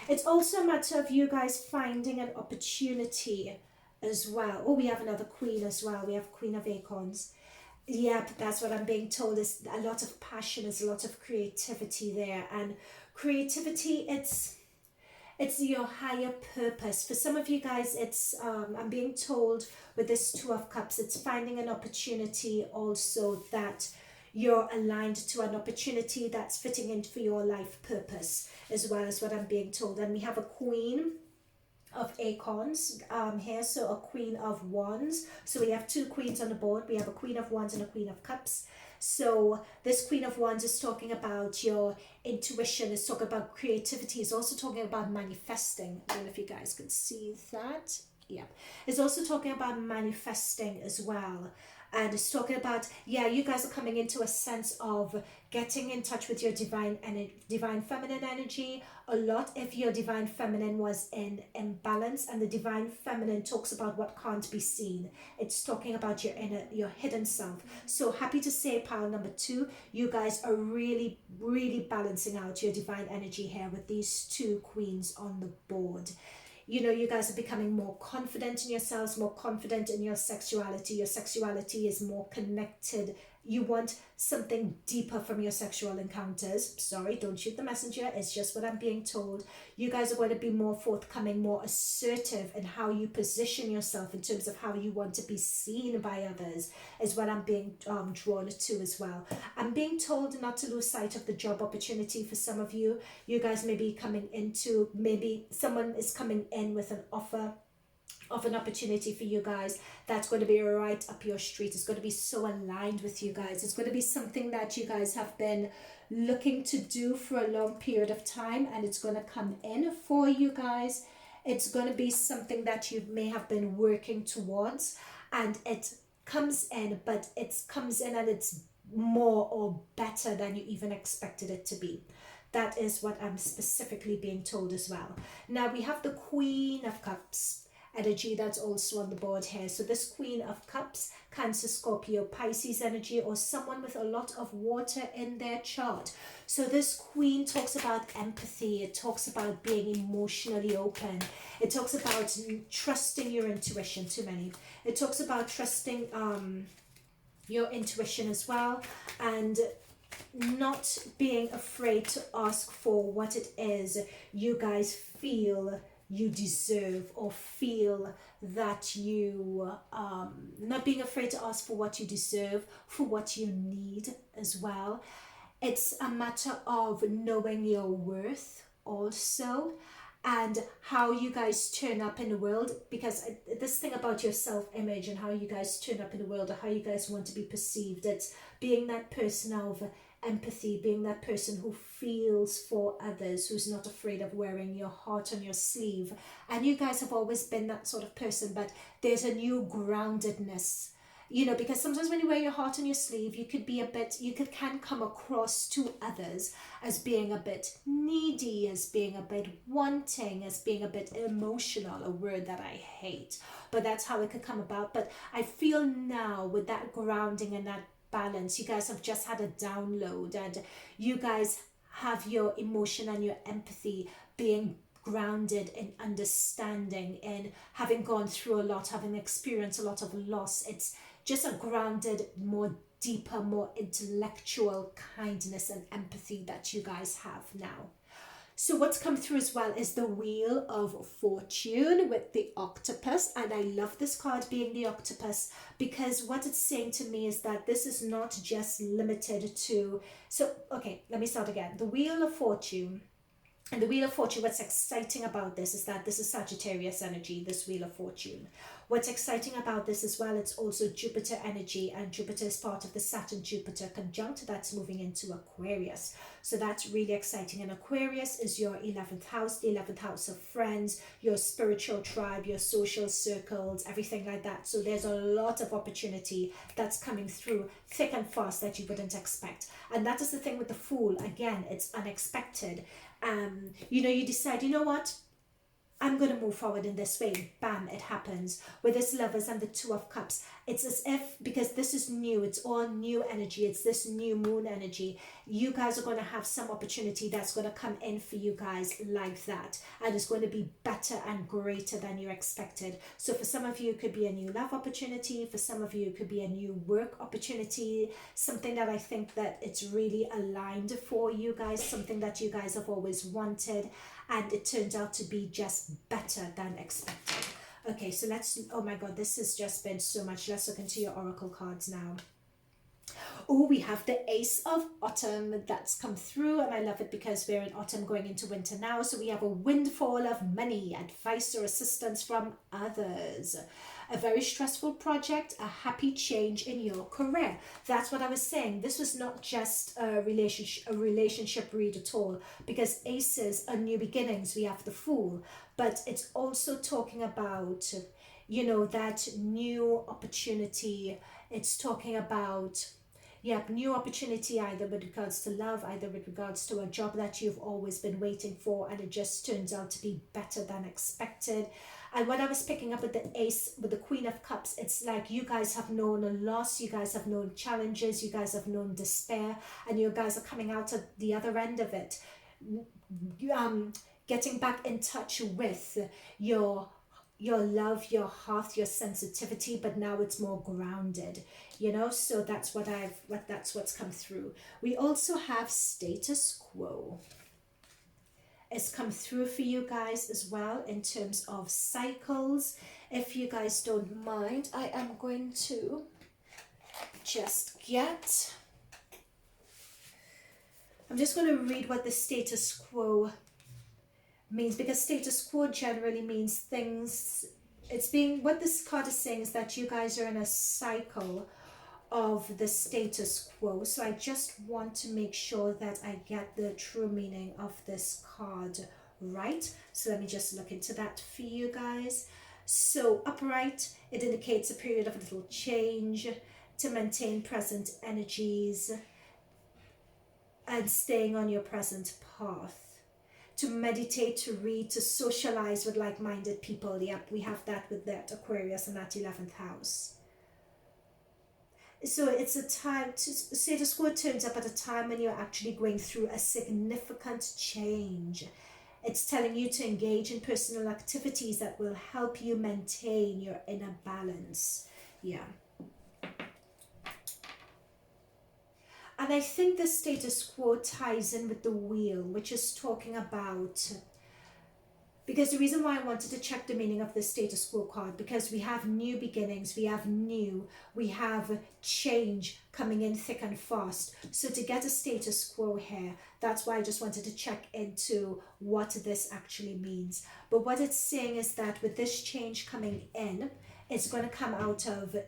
It's also a matter of you guys finding an opportunity as well. Oh, we have another Queen as well. We have Queen of Acorns. Yeah, that's what I'm being told, is a lot of passion, there's a lot of creativity there. And creativity, it's your higher purpose. For some of you guys, it's, I'm being told with this Two of Cups, it's finding an opportunity also that you're aligned to, an opportunity that's fitting in for your life purpose as well, as what I'm being told. And we have a Queen of Acorns here, so a Queen of Wands. So we have two Queens on the board. We have a Queen of Wands and a Queen of Cups. So this Queen of Wands is talking about your intuition, is talking about creativity, is also talking about manifesting. I don't know if you guys can see that. Yeah, it's also talking about manifesting as well. And it's talking about, yeah, you guys are coming into a sense of getting in touch with your divine feminine energy a lot. If your divine feminine was in imbalance, and the divine feminine talks about what can't be seen, it's talking about your inner, your hidden self. So happy to say, pile number 2, you guys are really balancing out your divine energy here with these two queens on the board. You know, you guys are becoming more confident in yourselves, more confident in your sexuality. Your sexuality is more connected. You want something deeper from your sexual encounters. Sorry, don't shoot the messenger. It's just what I'm being told. You guys are going to be more forthcoming, more assertive in how you position yourself in terms of how you want to be seen by others, is what I'm being drawn to as well. I'm being told not to lose sight of the job opportunity for some of you. You guys may be coming into, maybe someone is coming in with an offer of an opportunity for you guys that's going to be right up your street. It's going to be so aligned with you guys. It's going to be something that you guys have been looking to do for a long period of time, and it's going to come in for you guys. It's going to be something that you may have been working towards, and it comes in, but it comes in and it's more or better than you even expected it to be. That is what I'm specifically being told as well. Now we have the Queen of Cups energy that's also on the board here. So this Queen of Cups, Cancer, Scorpio, Pisces energy, or someone with a lot of water in their chart. So this Queen talks about empathy. It talks about being emotionally open. It talks about trusting your intuition. Too many. It talks about trusting your intuition as well, and not being afraid to ask for what it is you guys feel you deserve, or feel that you, not being afraid to ask for what you deserve, for what you need as well. It's a matter of knowing your worth also, and how you guys turn up in the world, because this thing about your self-image and how you guys turn up in the world, or how you guys want to be perceived, it's being that person of empathy, being that person who feels for others, who's not afraid of wearing your heart on your sleeve. And you guys have always been that sort of person, but there's a new groundedness, you know, because sometimes when you wear your heart on your sleeve, you could be a bit, can come across to others as being a bit needy, as being a bit wanting, as being a bit emotional, a word that I hate, but that's how it could come about. But I feel now, with that grounding and that balance, you guys have just had a download, and you guys have your emotion and your empathy being grounded in understanding, and having gone through a lot, having experienced a lot of loss. It's just a grounded, more deeper, more intellectual kindness and empathy that you guys have now. So what's come through as well is the Wheel of Fortune with the octopus. And I love this card being the octopus, because what it's saying to me is that this is not just limited to... So, okay, let me start again. The Wheel of Fortune. And the Wheel of Fortune, what's exciting about this is that this is Sagittarius energy, this Wheel of Fortune. What's exciting about this as well, it's also Jupiter energy, and Jupiter is part of the Saturn-Jupiter conjunct that's moving into Aquarius. So that's really exciting. And Aquarius is your 11th house, the 11th house of friends, your spiritual tribe, your social circles, everything like that. So there's a lot of opportunity that's coming through thick and fast that you wouldn't expect. And that is the thing with the Fool. Again, it's unexpected. You know, you decide, you know what, I'm going to move forward in this way. Bam, it happens. With this Lovers and the Two of Cups, it's as if, because this is new, it's all new energy, it's this new moon energy, you guys are going to have some opportunity that's going to come in for you guys like that, and it's going to be better and greater than you expected. So for some of you, it could be a new love opportunity. For some of you, it could be a new work opportunity, something that I think that it's really aligned for you guys, something that you guys have always wanted, and it turns out to be just better than expected. Okay, so let's, oh my god, this has just been so much. Let's look into your oracle cards now. Oh, we have the Ace of Autumn that's come through, and I love it because we're in autumn going into winter now. So we have a windfall of money, advice or assistance from others, a very stressful project, a happy change in your career. That's what I was saying. This was not just a relationship read at all, because aces are new beginnings. We have the Fool, but it's also talking about, you know, that new opportunity. It's talking about, yeah, new opportunity, either with regards to love, either with regards to a job that you've always been waiting for, and it just turns out to be better than expected. And what I was picking up with the Ace, with the Queen of Cups, it's like you guys have known a loss, you guys have known challenges, you guys have known despair, and you guys are coming out at the other end of it, getting back in touch with your love, your heart, your sensitivity, but now it's more grounded, you know. So that's that's what's come through. We also have status quo. It's come through for you guys as well in terms of cycles. If you guys don't mind, I am going to just get, I'm just going to read what the status quo means, because status quo generally means things, it's being, what this card is saying is that you guys are in a cycle of the status quo. So I just want to make sure that I get the true meaning of this card right. So let me just look into that for you guys. So upright, it indicates a period of a little change, to maintain present energies and staying on your present path, to meditate, to read, to socialize with like-minded people. Yep, we have that with that Aquarius and that 11th house. So it's a time to, status quo turns up at a time when you're actually going through a significant change. It's telling you to engage in personal activities that will help you maintain your inner balance. Yeah. And I think the status quo ties in with the Wheel, which is talking about Because the reason why I wanted to check the meaning of the status quo card, because we have new beginnings, we have change coming in thick and fast. So to get a status quo here, that's why I just wanted to check into what this actually means. But what it's saying is that with this change coming in, it's going to come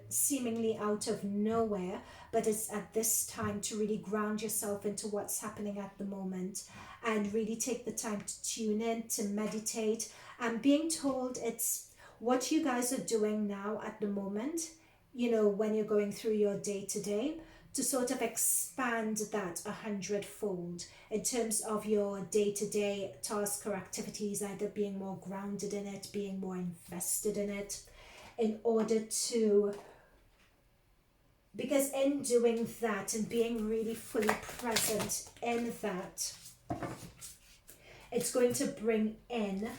seemingly out of nowhere, but it's at this time to really ground yourself into what's happening at the moment and really take the time to tune in, to meditate. I'm being told it's what you guys are doing now at the moment, when you're going through your day-to-day, to sort of expand that 100-fold in terms of your day-to-day tasks or activities, either being more grounded in it, being more invested in it, in order to, because in doing that and being really fully present in that, it's going to bring in,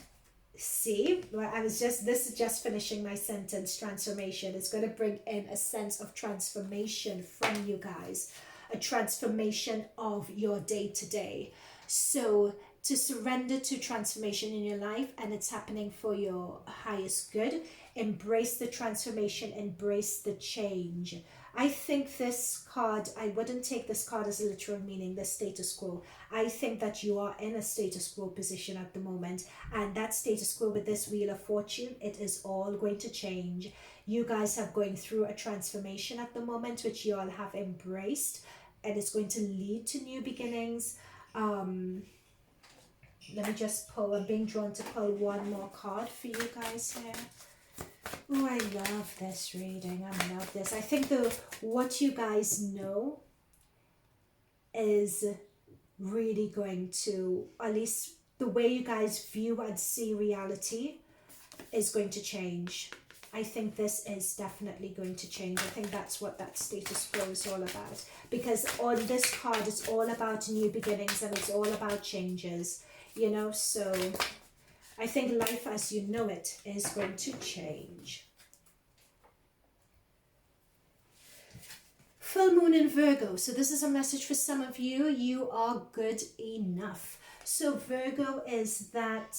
this is just finishing my sentence, transformation. It's going to bring in a sense of transformation from you guys, a transformation of your day-to-day. So to surrender to transformation in your life, and it's happening for your highest good. Embrace the transformation, embrace the change. I think this card, I wouldn't take this card as a literal meaning, the status quo. I think that you are in a status quo position at the moment, and that status quo with this Wheel of Fortune, it is all going to change. You guys are going through a transformation at the moment, which you all have embraced, and it's going to lead to new beginnings. Let me just pull, I'm being drawn to pull one more card for you guys here. Oh, I love this reading. I love this. I think what you guys know is really going to, at least the way you guys view and see reality is going to change. I think this is definitely going to change. I think that's what that status quo is all about. Because on this card, it's all about new beginnings and it's all about changes. So I think life as you know it is going to change. Full moon in Virgo. So this is a message for some of you. You are good enough. So Virgo is that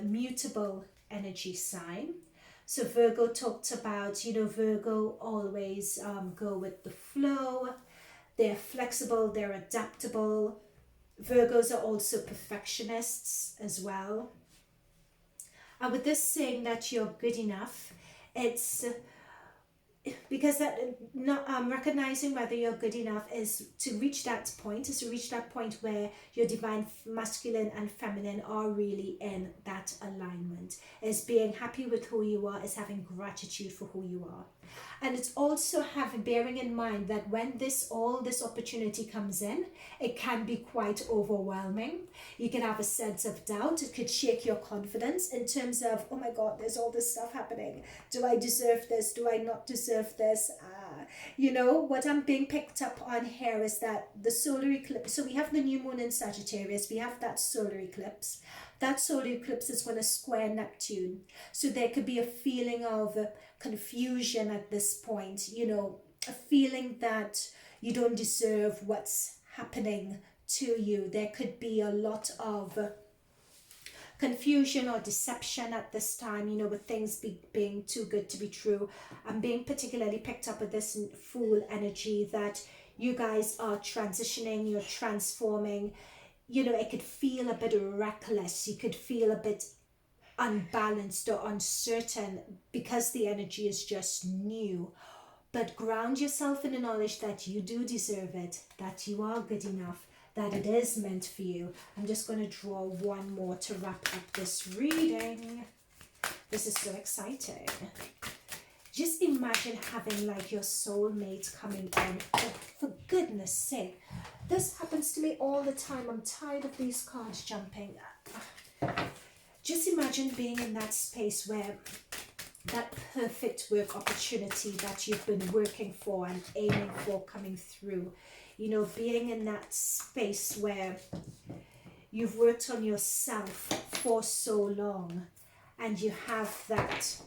mutable energy sign. So Virgo talked about, Virgo always go with the flow. They're flexible, they're adaptable. Virgos are also perfectionists as well. And with this saying that you're good enough, it's because recognizing whether you're good enough is to reach that point where your divine masculine and feminine are really in that alignment, is being happy with who you are, is having gratitude for who you are. And it's also bearing in mind that when this opportunity comes in, it can be quite overwhelming. You can have a sense of doubt. It could shake your confidence in terms of, oh my God, there's all this stuff happening. Do I deserve this? Do I not deserve this? What I'm being picked up on here is that the solar eclipse, so we have the new moon in Sagittarius, we have that solar eclipse. That solar eclipse is going to square Neptune. So there could be a feeling of confusion at this point, a feeling that you don't deserve what's happening to you. There could be a lot of confusion or deception at this time, with things being too good to be true. I'm being particularly picked up with this Fool energy that you guys are transitioning, you're transforming. It could feel a bit reckless. You could feel a bit unbalanced or uncertain because the energy is just new. But ground yourself in the knowledge that you do deserve it, that you are good enough, that it is meant for you. I'm just going to draw one more to wrap up this reading. This is so exciting. Just imagine having like your soulmate coming in. Oh, for goodness sake. This happens to me all the time. I'm tired of these cards jumping. Just imagine being in that space where that perfect work opportunity that you've been working for and aiming for coming through. Being in that space where you've worked on yourself for so long and you have that,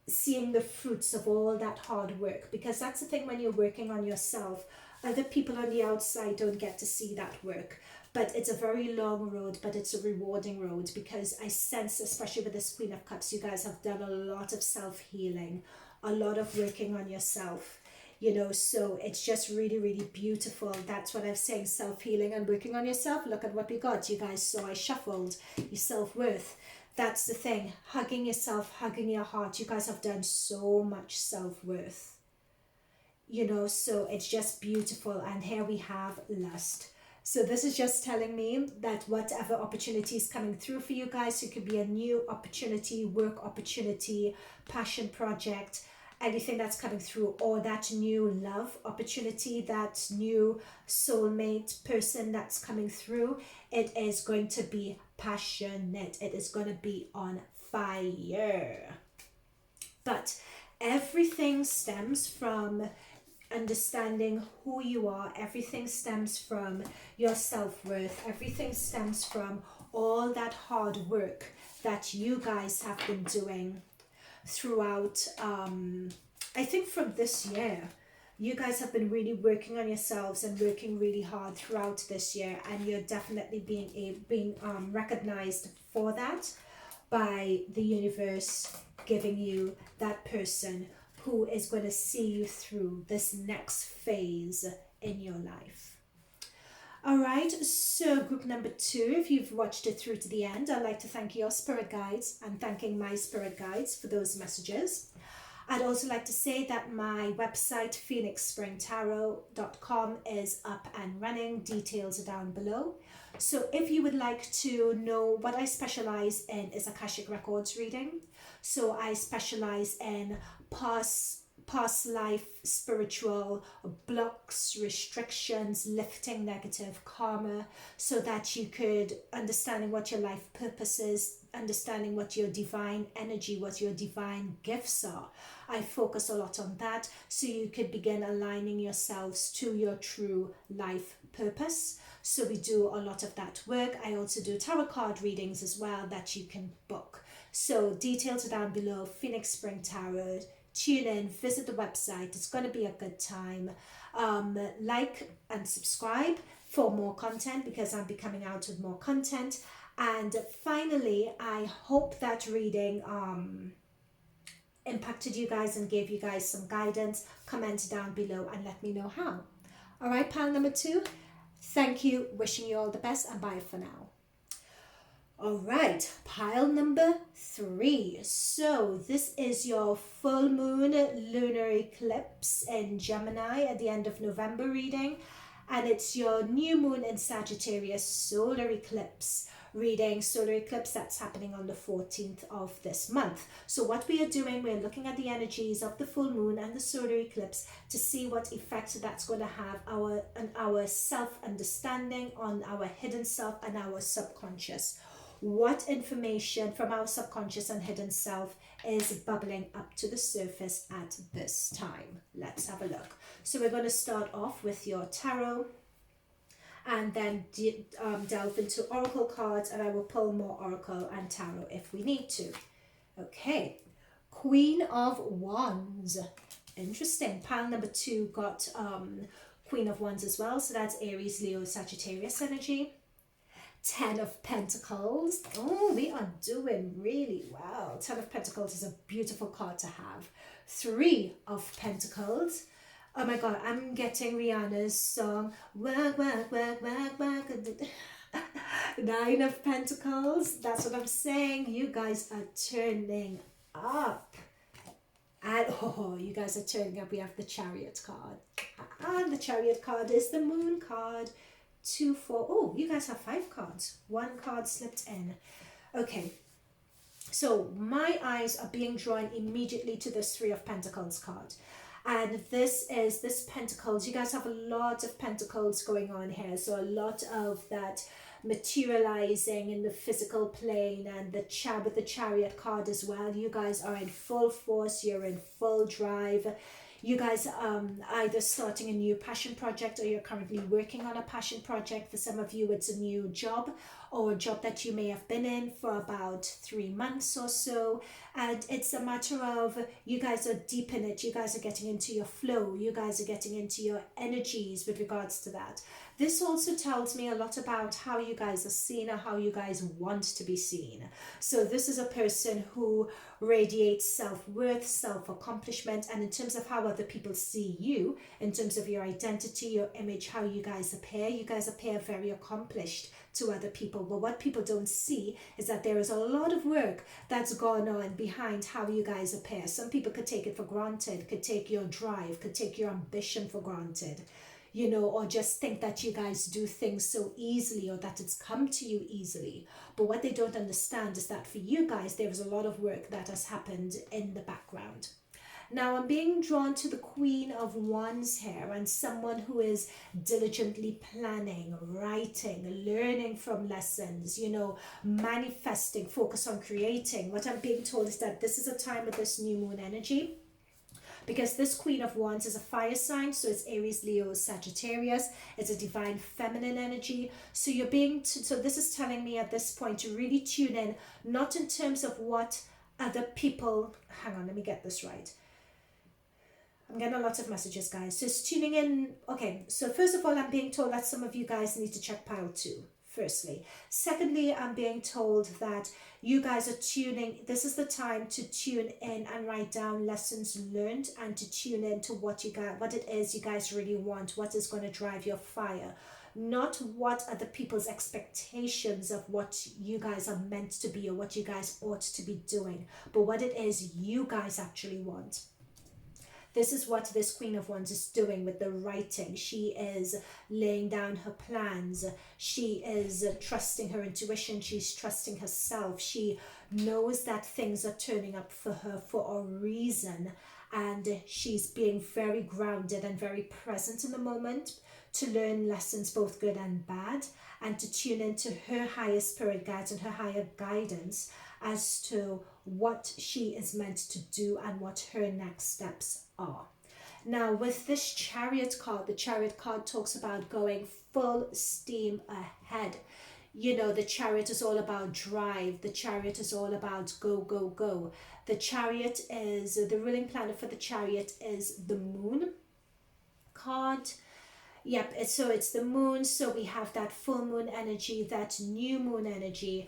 seeing the fruits of all that hard work. Because that's the thing, when you're working on yourself, other people on the outside don't get to see that work. but it's a very long road, but it's a rewarding road, because I sense, especially with this Queen of Cups, you guys have done a lot of self-healing, a lot of working on yourself, you know, so it's just really, really beautiful. That's what I'm saying, self-healing and working on yourself. Look at what we got, you guys. So I shuffled your self-worth. That's the thing, hugging yourself, hugging your heart. You guys have done so much self-worth, you know, so it's just beautiful. And here we have lust. So this is just telling me that whatever opportunity is coming through for you guys, it could be a new opportunity, work opportunity, passion project, anything that's coming through, or that new love opportunity, that new soulmate person that's coming through, it is going to be passionate. It is going to be on fire. But everything stems from understanding who you are. Everything stems from your self-worth. Everything stems from all that hard work that you guys have been doing throughout, I think from this year. You guys have been really working on yourselves and working really hard throughout this year, and you're definitely being recognized for that by the universe, giving you that person who is going to see you through this next phase in your life. All right, so group number 2, if you've watched it through to the end, I'd like to thank your spirit guides. I'm thanking my spirit guides for those messages. I'd also like to say that my website, phoenixspringtarot.com, is up and running. Details are down below. So if you would like to know what I specialize in, is Akashic Records reading. So I specialize in past life spiritual blocks, restrictions, lifting negative karma, so that you could understanding what your life purpose is, understanding what your divine energy, what your divine gifts are. I focus a lot on that, so you could begin aligning yourselves to your true life purpose. So we do a lot of that work. I also do tarot card readings as well that you can book. So details are down below. Phoenix Spring Tarot. Tune in, visit the website. It's going to be a good time. Like and subscribe for more content, because I'll be coming out with more content. And finally, I hope that reading impacted you guys and gave you guys some guidance. Comment down below and let me know how. All right, pile number 2. Thank you. Wishing you all the best, and bye for now. All right, pile number 3. So this is your full moon lunar eclipse in Gemini at the end of November reading, and it's your new moon in Sagittarius solar eclipse reading. Solar eclipse that's happening on the 14th of this month. So what we are doing, we're looking at the energies of the full moon and the solar eclipse to see what effect that's going to have on our self-understanding, on our hidden self and our subconscious. What information from our subconscious and hidden self is bubbling up to the surface at this time? Let's have a look. So we're going to start off with your tarot, and then delve into oracle cards, and I will pull more oracle and tarot if we need to. Okay, Queen of Wands. Interesting. Pile number 2 got Queen of Wands as well. So that's Aries, Leo, Sagittarius energy. 10 of Pentacles. Oh, we are doing really well. 10 of Pentacles is a beautiful card to have. 3 of Pentacles. Oh my God, I'm getting Rihanna's song. Wag, wag, wag, wag, wag. 9 of Pentacles. That's what I'm saying. You guys are turning up. And oh, you guys are turning up. We have the Chariot card. And the Chariot card is the Moon card. 2, 4. Oh, you guys have 5 cards. 1 card slipped in. Okay. So my eyes are being drawn immediately to this 3 of Pentacles card. And this is this Pentacles. You guys have a lot of Pentacles going on here. So a lot of that materializing in the physical plane, and with the Chariot card as well. You guys are in full force. You're in full drive. You guys are either starting a new passion project, or you're currently working on a passion project. For some of you, it's a new job, or a job that you may have been in for about 3 months or so. And it's a matter of you guys are deep in it. You guys are getting into your flow. You guys are getting into your energies with regards to that. This also tells me a lot about how you guys are seen or how you guys want to be seen. So this is a person who radiates self-worth, self-accomplishment, and in terms of how other people see you, in terms of your identity, your image, how you guys appear very accomplished to other people. But what people don't see is that there is a lot of work that's gone on behind how you guys appear. Some people could take it for granted, could take your drive, could take your ambition for granted, you know, or just think that you guys do things so easily or that it's come to you easily. But what they don't understand is that for you guys, there is a lot of work that has happened in the background. Now I'm being drawn to the Queen of Wands here, and someone who is diligently planning, writing, learning from lessons, you know, manifesting, focus on creating. What I'm being told is that this is a time with this new moon energy, because this Queen of Wands is a fire sign, so it's Aries, Leo, Sagittarius. It's a divine feminine energy. So so this is telling me at this point to really tune in, not in terms of what other people, hang on, let me get this right. I'm getting a lot of messages, guys. So it's tuning in. Okay, so first of all, I'm being told that some of you guys need to check pile 2. Firstly. Secondly, I'm being told that you guys are tuning. This is the time to tune in and write down lessons learned, and to tune in to what it is you guys really want, what is going to drive your fire. Not what other people's expectations of what you guys are meant to be or what you guys ought to be doing, but what it is you guys actually want. This is what this Queen of Wands is doing with the writing. She is laying down her plans. She is trusting her intuition. She's trusting herself. She knows that things are turning up for her for a reason. And she's being very grounded and very present in the moment to learn lessons, both good and bad, and to tune into her higher spirit guides and her higher guidance as to what she is meant to do and what her next steps are. Now with this Chariot card, the Chariot card talks about going full steam ahead. You know, the Chariot is all about drive. The Chariot is all about go, go, go. The Chariot is, the ruling planet for the Chariot is the Moon card. Yep, so it's the Moon, so we have that full moon energy, that new moon energy.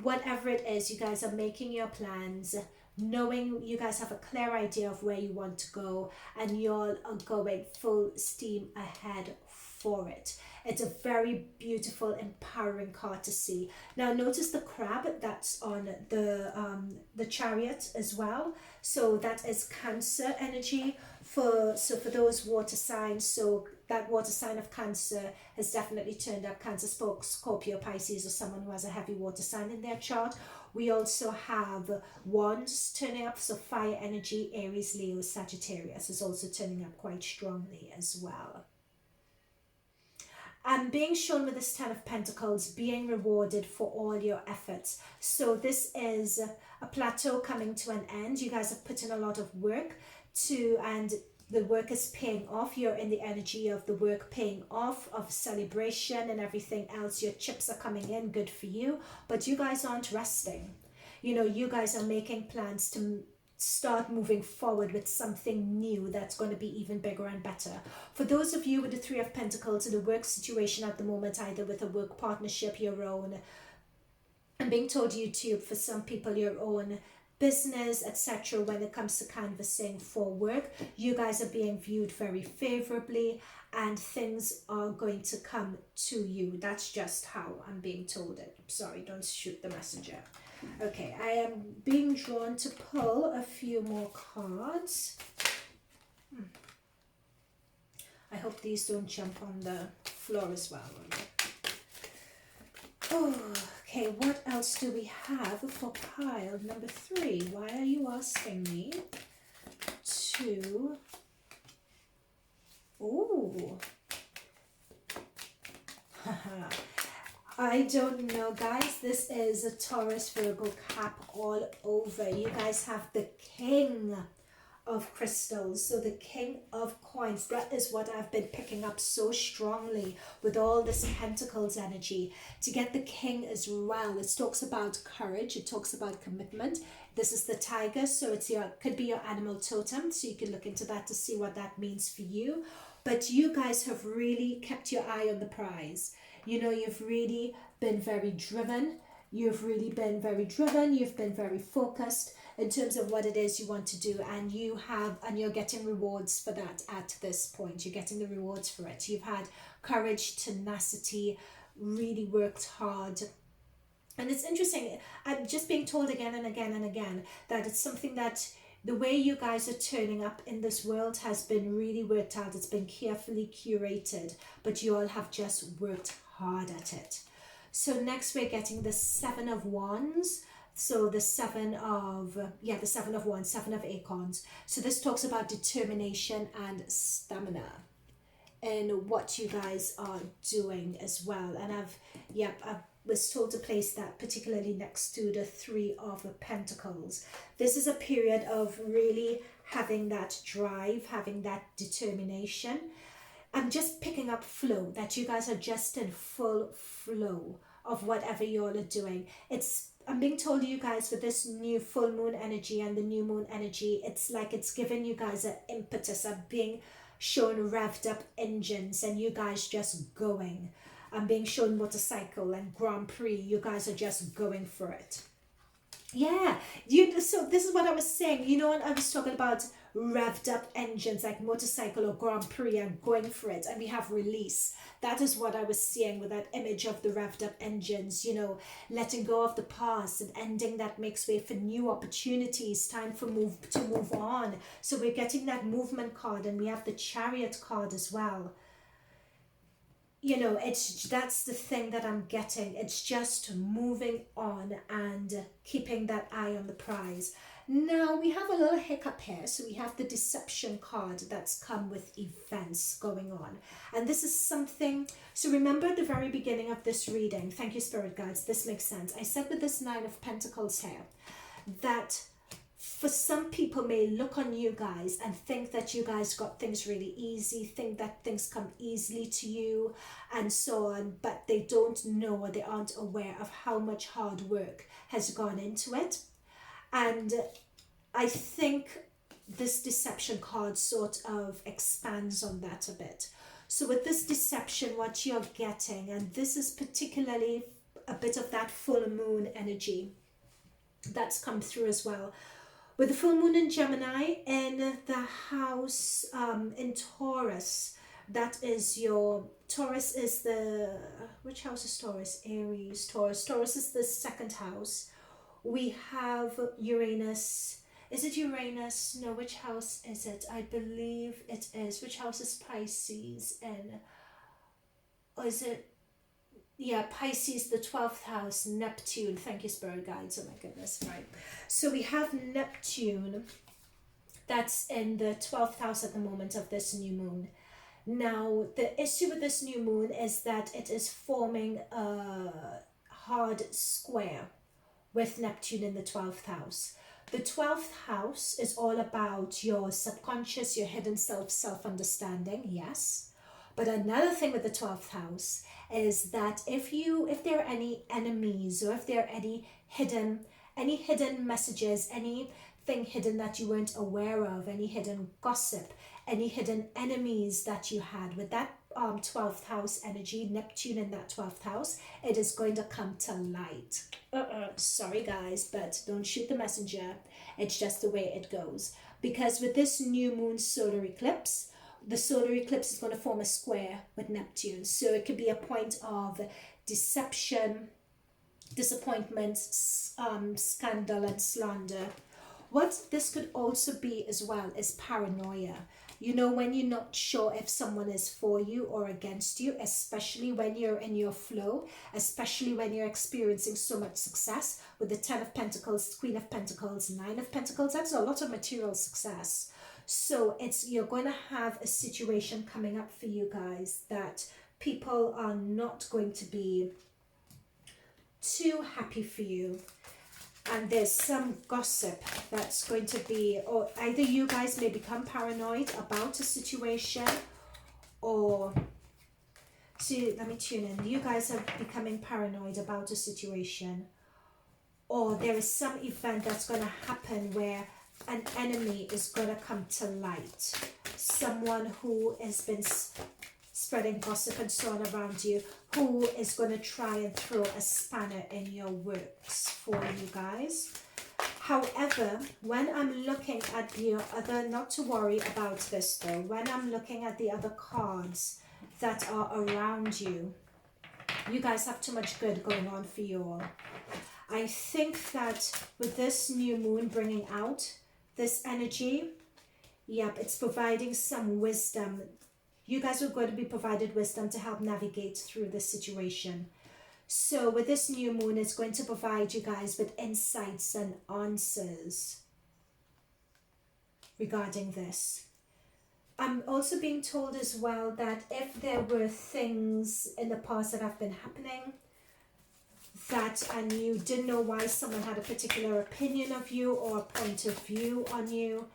Whatever it is, you guys are making your plans, knowing you guys have a clear idea of where you want to go, and you're going full steam ahead for it. It's a very beautiful, empowering card to see. Now notice the crab that's on the Chariot as well. So that is Cancer energy for those water signs. So that water sign of Cancer has definitely turned up. Cancer, Scorpio, Pisces, or someone who has a heavy water sign in their chart. We also have Wands turning up, so fire energy. Aries, Leo, Sagittarius is also turning up quite strongly as well. And being shown with this Ten of Pentacles, being rewarded for all your efforts. So this is a plateau coming to an end. You guys have put in a lot of work and the work is paying off. You're in the energy of the work paying off, of celebration and everything else. Your chips are coming in, good for you. But you guys aren't resting. You know, you guys are making plans to start moving forward with something new that's going to be even bigger and better. For those of you with the Three of Pentacles in a work situation at the moment, either with a work partnership, your own, I'm being told YouTube, for some people your own business, etc. When it comes to canvassing for work, you guys are being viewed very favorably and things are going to come to you. That's just how I'm being told it. Sorry, don't shoot the messenger. Okay, I am being drawn to pull a few more cards. I hope these don't jump on the floor as well. Oh, okay, what else do we have for pile number 3? Why are you asking me to... Oh, I don't know, guys. This is a Taurus, Virgo, Cap all over. You guys have the King of crystals. So the King of Coins, that is what I've been picking up so strongly with all this Pentacles energy. To get the King as well, it talks about courage, it talks about commitment. This is the tiger, so it's could be your animal totem, so you can look into that to see what that means for you. But you guys have really kept your eye on the prize. You know, you've really been very driven. You've really been very driven. You've been very focused in terms of what it is you want to do, and you're getting rewards for that at this point. You're getting the rewards for it. You've had courage, tenacity, really worked hard. And it's interesting, I'm just being told again and again and again that it's something that the way you guys are turning up in this world has been really worked out. It's been carefully curated, but you all have just worked hard at it. So next we're getting the Seven of Wands. So the Seven of Wands, Seven of Acorns. So this talks about determination and stamina in what you guys are doing as well. And I was told to place that particularly next to the Three of Pentacles. This is a period of really having that drive, having that determination. I'm just picking up flow, that you guys are just in full flow of whatever you all are doing. I'm being told, you guys, with this new full moon energy and the new moon energy, it's like it's giving you guys an impetus of being shown revved up engines and you guys just going. I'm being shown motorcycle and Grand Prix. You guys are just going for it. Yeah, so this is what I was saying. You know, when I was talking about revved up engines like motorcycle or Grand Prix and going for it, and we have release. That is what I was seeing with that image of the revved up engines, you know, letting go of the past and ending that makes way for new opportunities, time to move on. So we're getting that movement card, and we have the Chariot card as well. You know, that's the thing that I'm getting. It's just moving on and keeping that eye on the prize. Now we have a little hiccup here. So we have the Deception card that's come with events going on. And this is something, so remember at the very beginning of this reading, thank you Spirit Guides, this makes sense. I said with this Nine of Pentacles here, that for some people may look on you guys and think that you guys got things really easy, think that things come easily to you and so on, but they don't know or they aren't aware of how much hard work has gone into it. And I think this Deception card sort of expands on that a bit. So with this Deception, what you're getting, and this is particularly a bit of that full moon energy that's come through as well. With the full moon in Gemini in the house in Taurus, that is your, Taurus is the, which house is Taurus? Aries, Taurus. Taurus is the second house. We have Uranus. Is it Uranus? No, which house is it? I believe it is. Which house is Pisces in? Or is it? Yeah, Pisces, the 12th house, Neptune. Thank you, Spirit Guides. Oh my goodness, right. So we have Neptune that's in the 12th house at the moment of this new moon. Now, the issue with this new moon is that it is forming a hard square with Neptune in the 12th house. The 12th house is all about your subconscious, your hidden self-understanding, yes. But another thing with the 12th house is that if there are any enemies or if there are any hidden messages, anything hidden that you weren't aware of, any hidden gossip, any hidden enemies that you had with that 12th house energy, Neptune in that 12th house, it is going to come to light. Sorry guys, but don't shoot the messenger. It's just the way it goes. Because with this new moon solar eclipse, the solar eclipse is going to form a square with Neptune. So it could be a point of deception, disappointment, scandal and slander. What this could also be as well is paranoia. You know, when you're not sure if someone is for you or against you, especially when you're in your flow, especially when you're experiencing so much success with the 10 of Pentacles, Queen of Pentacles, 9 of Pentacles, that's a lot of material success. So you're going to have a situation coming up for you guys that people are not going to be too happy for you. And there's some gossip that's going to be, or either you guys may become paranoid about a situation, or, see, let me tune in. You guys are becoming paranoid about a situation, or there is some event that's going to happen where an enemy is going to come to light. Someone who has been spreading gossip and so on around you, who is going to try and throw a spanner in your works for you guys. However, when I'm looking at the other, not to worry about this though, when I'm looking at the other cards that are around you, you guys have too much good going on for you all. I think that with this new moon bringing out this energy, yep, it's providing some wisdom. You guys are going to be provided wisdom to help navigate through this situation. So with this new moon, it's going to provide you guys with insights and answers regarding this. I'm also being told as well that if there were things in the past that have been happening that, and you didn't know why someone had a particular opinion of you or a point of view on you,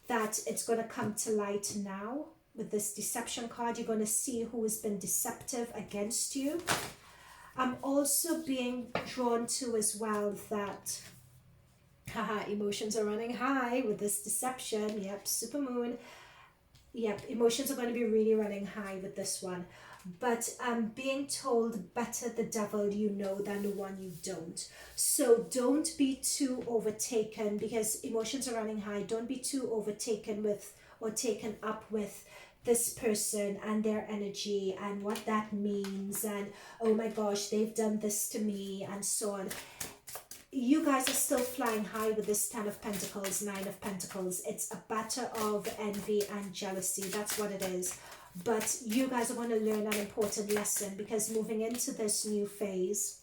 that it's going to come to light now. With this deception card, you're going to see who has been deceptive against you. I'm also being drawn to as well that emotions are running high with this deception. Yep, supermoon. Yep, emotions are going to be really running high with this one. But I'm being told better the devil you know than the one you don't. So don't be too overtaken, because emotions are running high. Don't be too overtaken with or taken up with this person and their energy and what that means, and oh my gosh, they've done this to me and so on. You guys are still flying high with this 10 of Pentacles, 9 of Pentacles. It's a battle of envy and jealousy. That's what it is. But you guys are going to learn an important lesson, because moving into this new phase,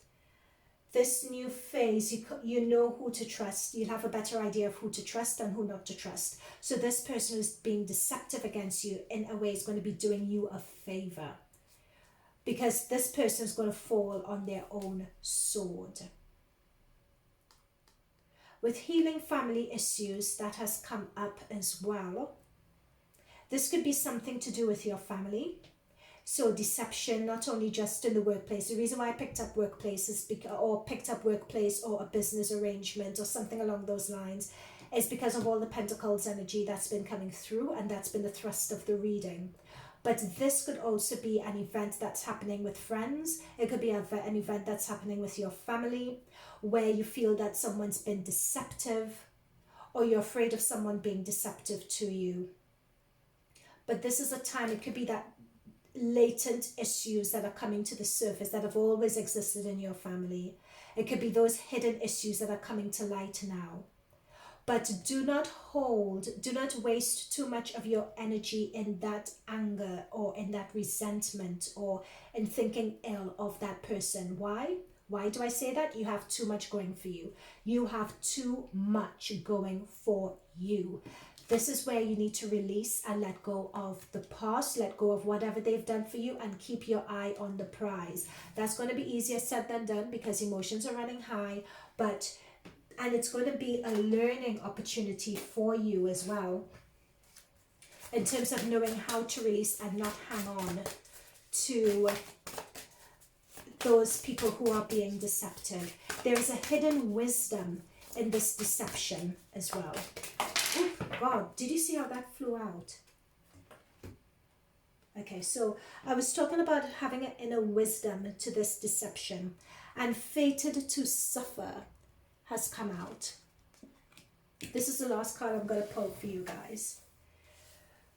you know who to trust. You'll have a better idea of who to trust and who not to trust. So this person who's being deceptive against you in a way is going to be doing you a favor, because this person is going to fall on their own sword. With healing family issues, that has come up as well. This could be something to do with your family. So deception, not only just in the workplace. The reason why I picked up workplace is workplace or a business arrangement or something along those lines, is because of all the Pentacles energy that's been coming through, and that's been the thrust of the reading. But this could also be an event that's happening with friends. It could be an event that's happening with your family, where you feel that someone's been deceptive, or you're afraid of someone being deceptive to you. But this is a time, it could be that latent issues that are coming to the surface that have always existed in your family. It could be those hidden issues that are coming to light now. But do not waste too much of your energy in that anger or in that resentment or in thinking ill of that person. Why? Why do I say that? You have too much going for you. You have too much going for you. This is where you need to release and let go of the past, let go of whatever they've done for you, and keep your eye on the prize. That's going to be easier said than done, because emotions are running high, and it's going to be a learning opportunity for you as well, in terms of knowing how to release and not hang on to those people who are being deceptive. There is a hidden wisdom in this deception as well. Oh God, did you see how that flew out? Okay, so I was talking about having an inner wisdom to this deception, and fated to suffer has come out. This is the last card I'm going to pull for you guys.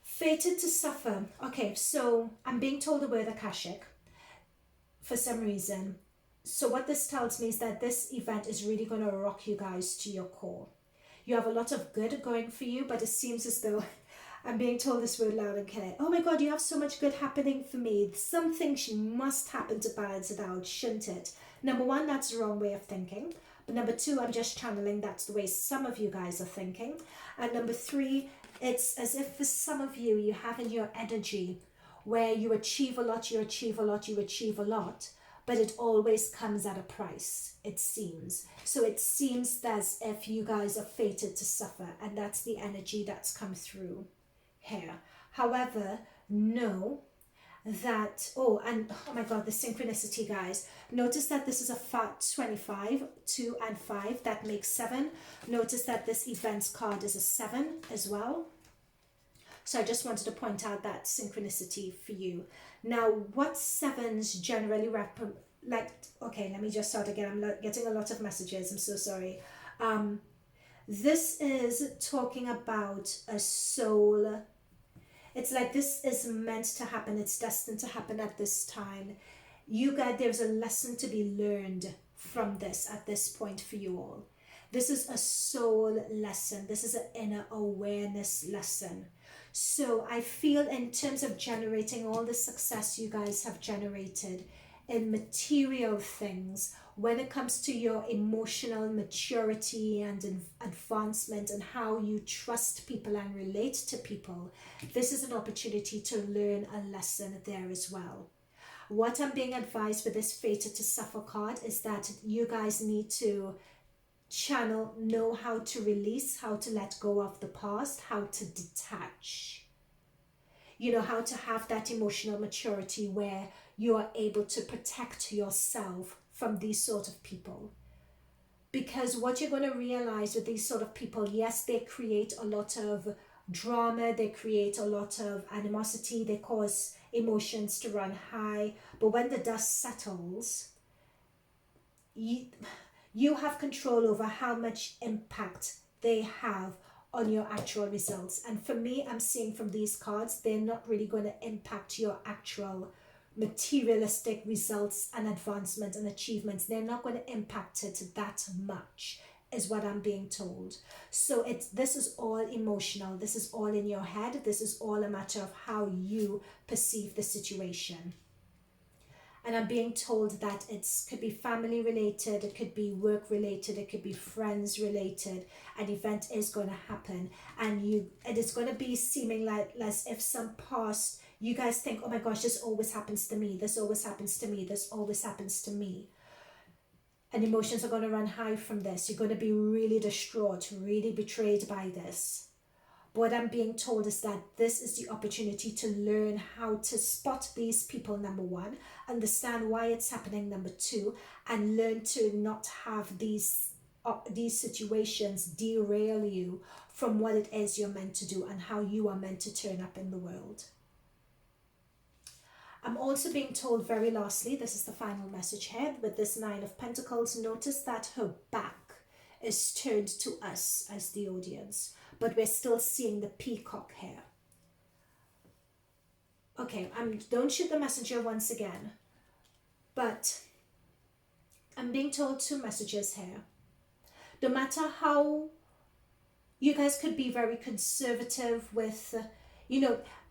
Fated to suffer. Okay, so I'm being told the word Akashic for some reason. So what this tells me is that this event is really going to rock you guys to your core. You have a lot of good going for you, but it seems as though I'm being told this word loud and clear. Oh my God, you have so much good happening for me. Something must happen to balance it out, shouldn't it? Number one, that's the wrong way of thinking. But number two, I'm just channeling that's the way some of you guys are thinking. And number three, it's as if for some of you, you have in your energy where you achieve a lot, you achieve a lot, you achieve a lot. but it always comes at a price, it seems. So it seems as if you guys are fated to suffer, and that's the energy that's come through here. However, know that, oh my god, the synchronicity, guys. Notice that this is a fat 25, 2 and 5, that makes 7. Notice that this events card is a 7 as well. So I just wanted to point out that synchronicity for you. Now, what 7s generally okay, let me just start again. I'm getting a lot of messages. I'm so sorry. This is talking about a soul. It's like this is meant to happen. It's destined to happen at this time. You guys, there's a lesson to be learned from this at this point for you all. This is a soul lesson. This is an inner awareness lesson. So I feel in terms of generating all the success you guys have generated in material things, when it comes to your emotional maturity and advancement and how you trust people and relate to people, this is an opportunity to learn a lesson there as well. What I'm being advised with this fated to suffer card is that you guys need to know how to release, how to let go of the past, how to detach. You know, how to have that emotional maturity where you are able to protect yourself from these sort of people. Because what you're going to realize with these sort of people, yes, they create a lot of drama, they create a lot of animosity, they cause emotions to run high, but when the dust settles, you have control over how much impact they have on your actual results. And for me, I'm seeing from these cards, they're not really going to impact your actual materialistic results and advancement and achievements. They're not going to impact it that much, is what I'm being told. So this is all emotional. This is all in your head. This is all a matter of how you perceive the situation. And I'm being told that it could be family related, it could be work related, it could be friends related. An event is going to happen, and it is going to be seeming like as if some past, you guys think, oh my gosh, this always happens to me, this always happens to me, this always happens to me. And emotions are going to run high from this. You're going to be really distraught, really betrayed by this. What I'm being told is that this is the opportunity to learn how to spot these people, number one, understand why it's happening, number two, and learn to not have these situations derail you from what it is you're meant to do and how you are meant to turn up in the world. I'm also being told, very lastly, this is the final message here, with this 9 of Pentacles, notice that her back is turned to us as the audience, but we're still seeing the peacock here. Okay, don't shoot the messenger once again, but I'm being told 2 messages here. No matter how you guys could be very conservative with,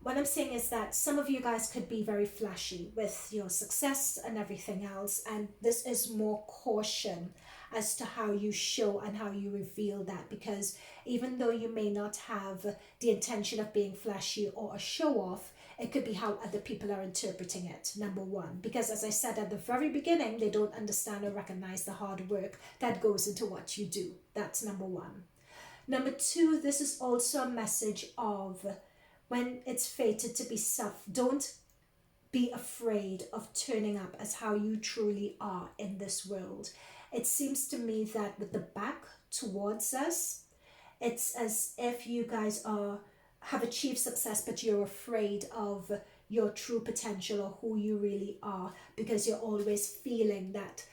what I'm saying is that some of you guys could be very flashy with your success and everything else, and this is more caution as to how you show and how you reveal that, because even though you may not have the intention of being flashy or a show off, it could be how other people are interpreting it, number one. Because as I said at the very beginning, they don't understand or recognize the hard work that goes into what you do. That's number one. Number two, this is also a message of when it's fated to be self, don't be afraid of turning up as how you truly are in this world. It seems to me that with the back towards us, it's as if you guys have achieved success, but you're afraid of your true potential or who you really are, because you're always feeling that,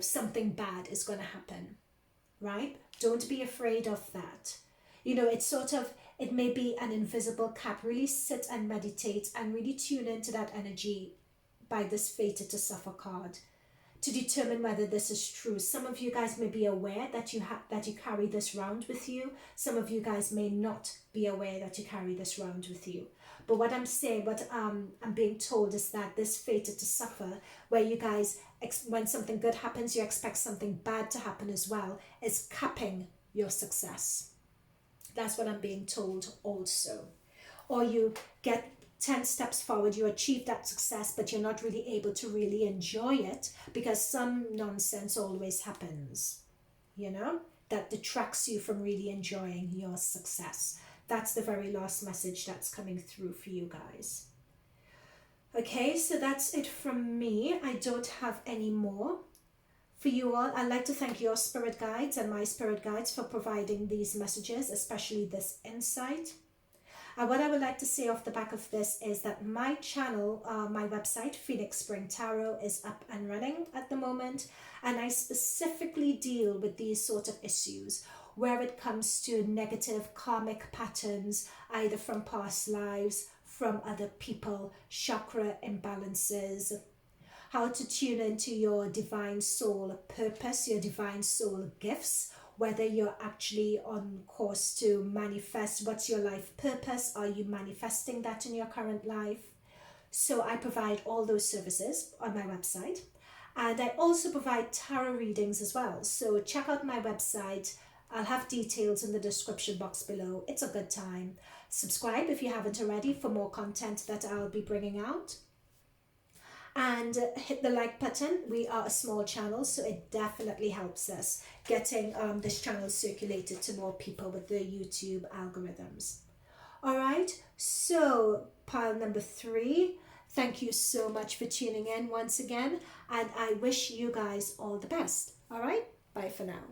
something bad is going to happen, right? Don't be afraid of that. It's sort of, it may be an invisible cap. Really sit and meditate and really tune into that energy by this fated to suffer card to determine whether this is true. Some of you guys may be aware that you carry this round with you. Some of you guys may not be aware that you carry this round with you. But what I'm saying, I'm being told is that this fated to suffer, where you guys, when something good happens, you expect something bad to happen as well, is capping your success. That's what I'm being told also. Or you get 10 steps forward, you achieve that success, but you're not really able to really enjoy it because some nonsense always happens, you know, that detracts you from really enjoying your success. That's the very last message that's coming through for you guys. Okay, so that's it from me. I don't have any more for you all. I'd like to thank your spirit guides and my spirit guides for providing these messages, especially this insight. What I would like to say off the back of this is that my channel, my website, Phoenix Spring Tarot, is up and running at the moment, and I specifically deal with these sort of issues where it comes to negative karmic patterns, either from past lives, from other people, chakra imbalances, how to tune into your divine soul purpose, your divine soul gifts, whether you're actually on course to manifest. What's your life purpose? Are you manifesting that in your current life? So I provide all those services on my website. And I also provide tarot readings as well. So check out my website. I'll have details in the description box below. It's a good time. Subscribe if you haven't already for more content that I'll be bringing out. And hit the like button. We are a small channel, so it definitely helps us getting this channel circulated to more people with the YouTube algorithms. All right, so pile number 3, thank you so much for tuning in once again, and I wish you guys all the best. All right, bye for now.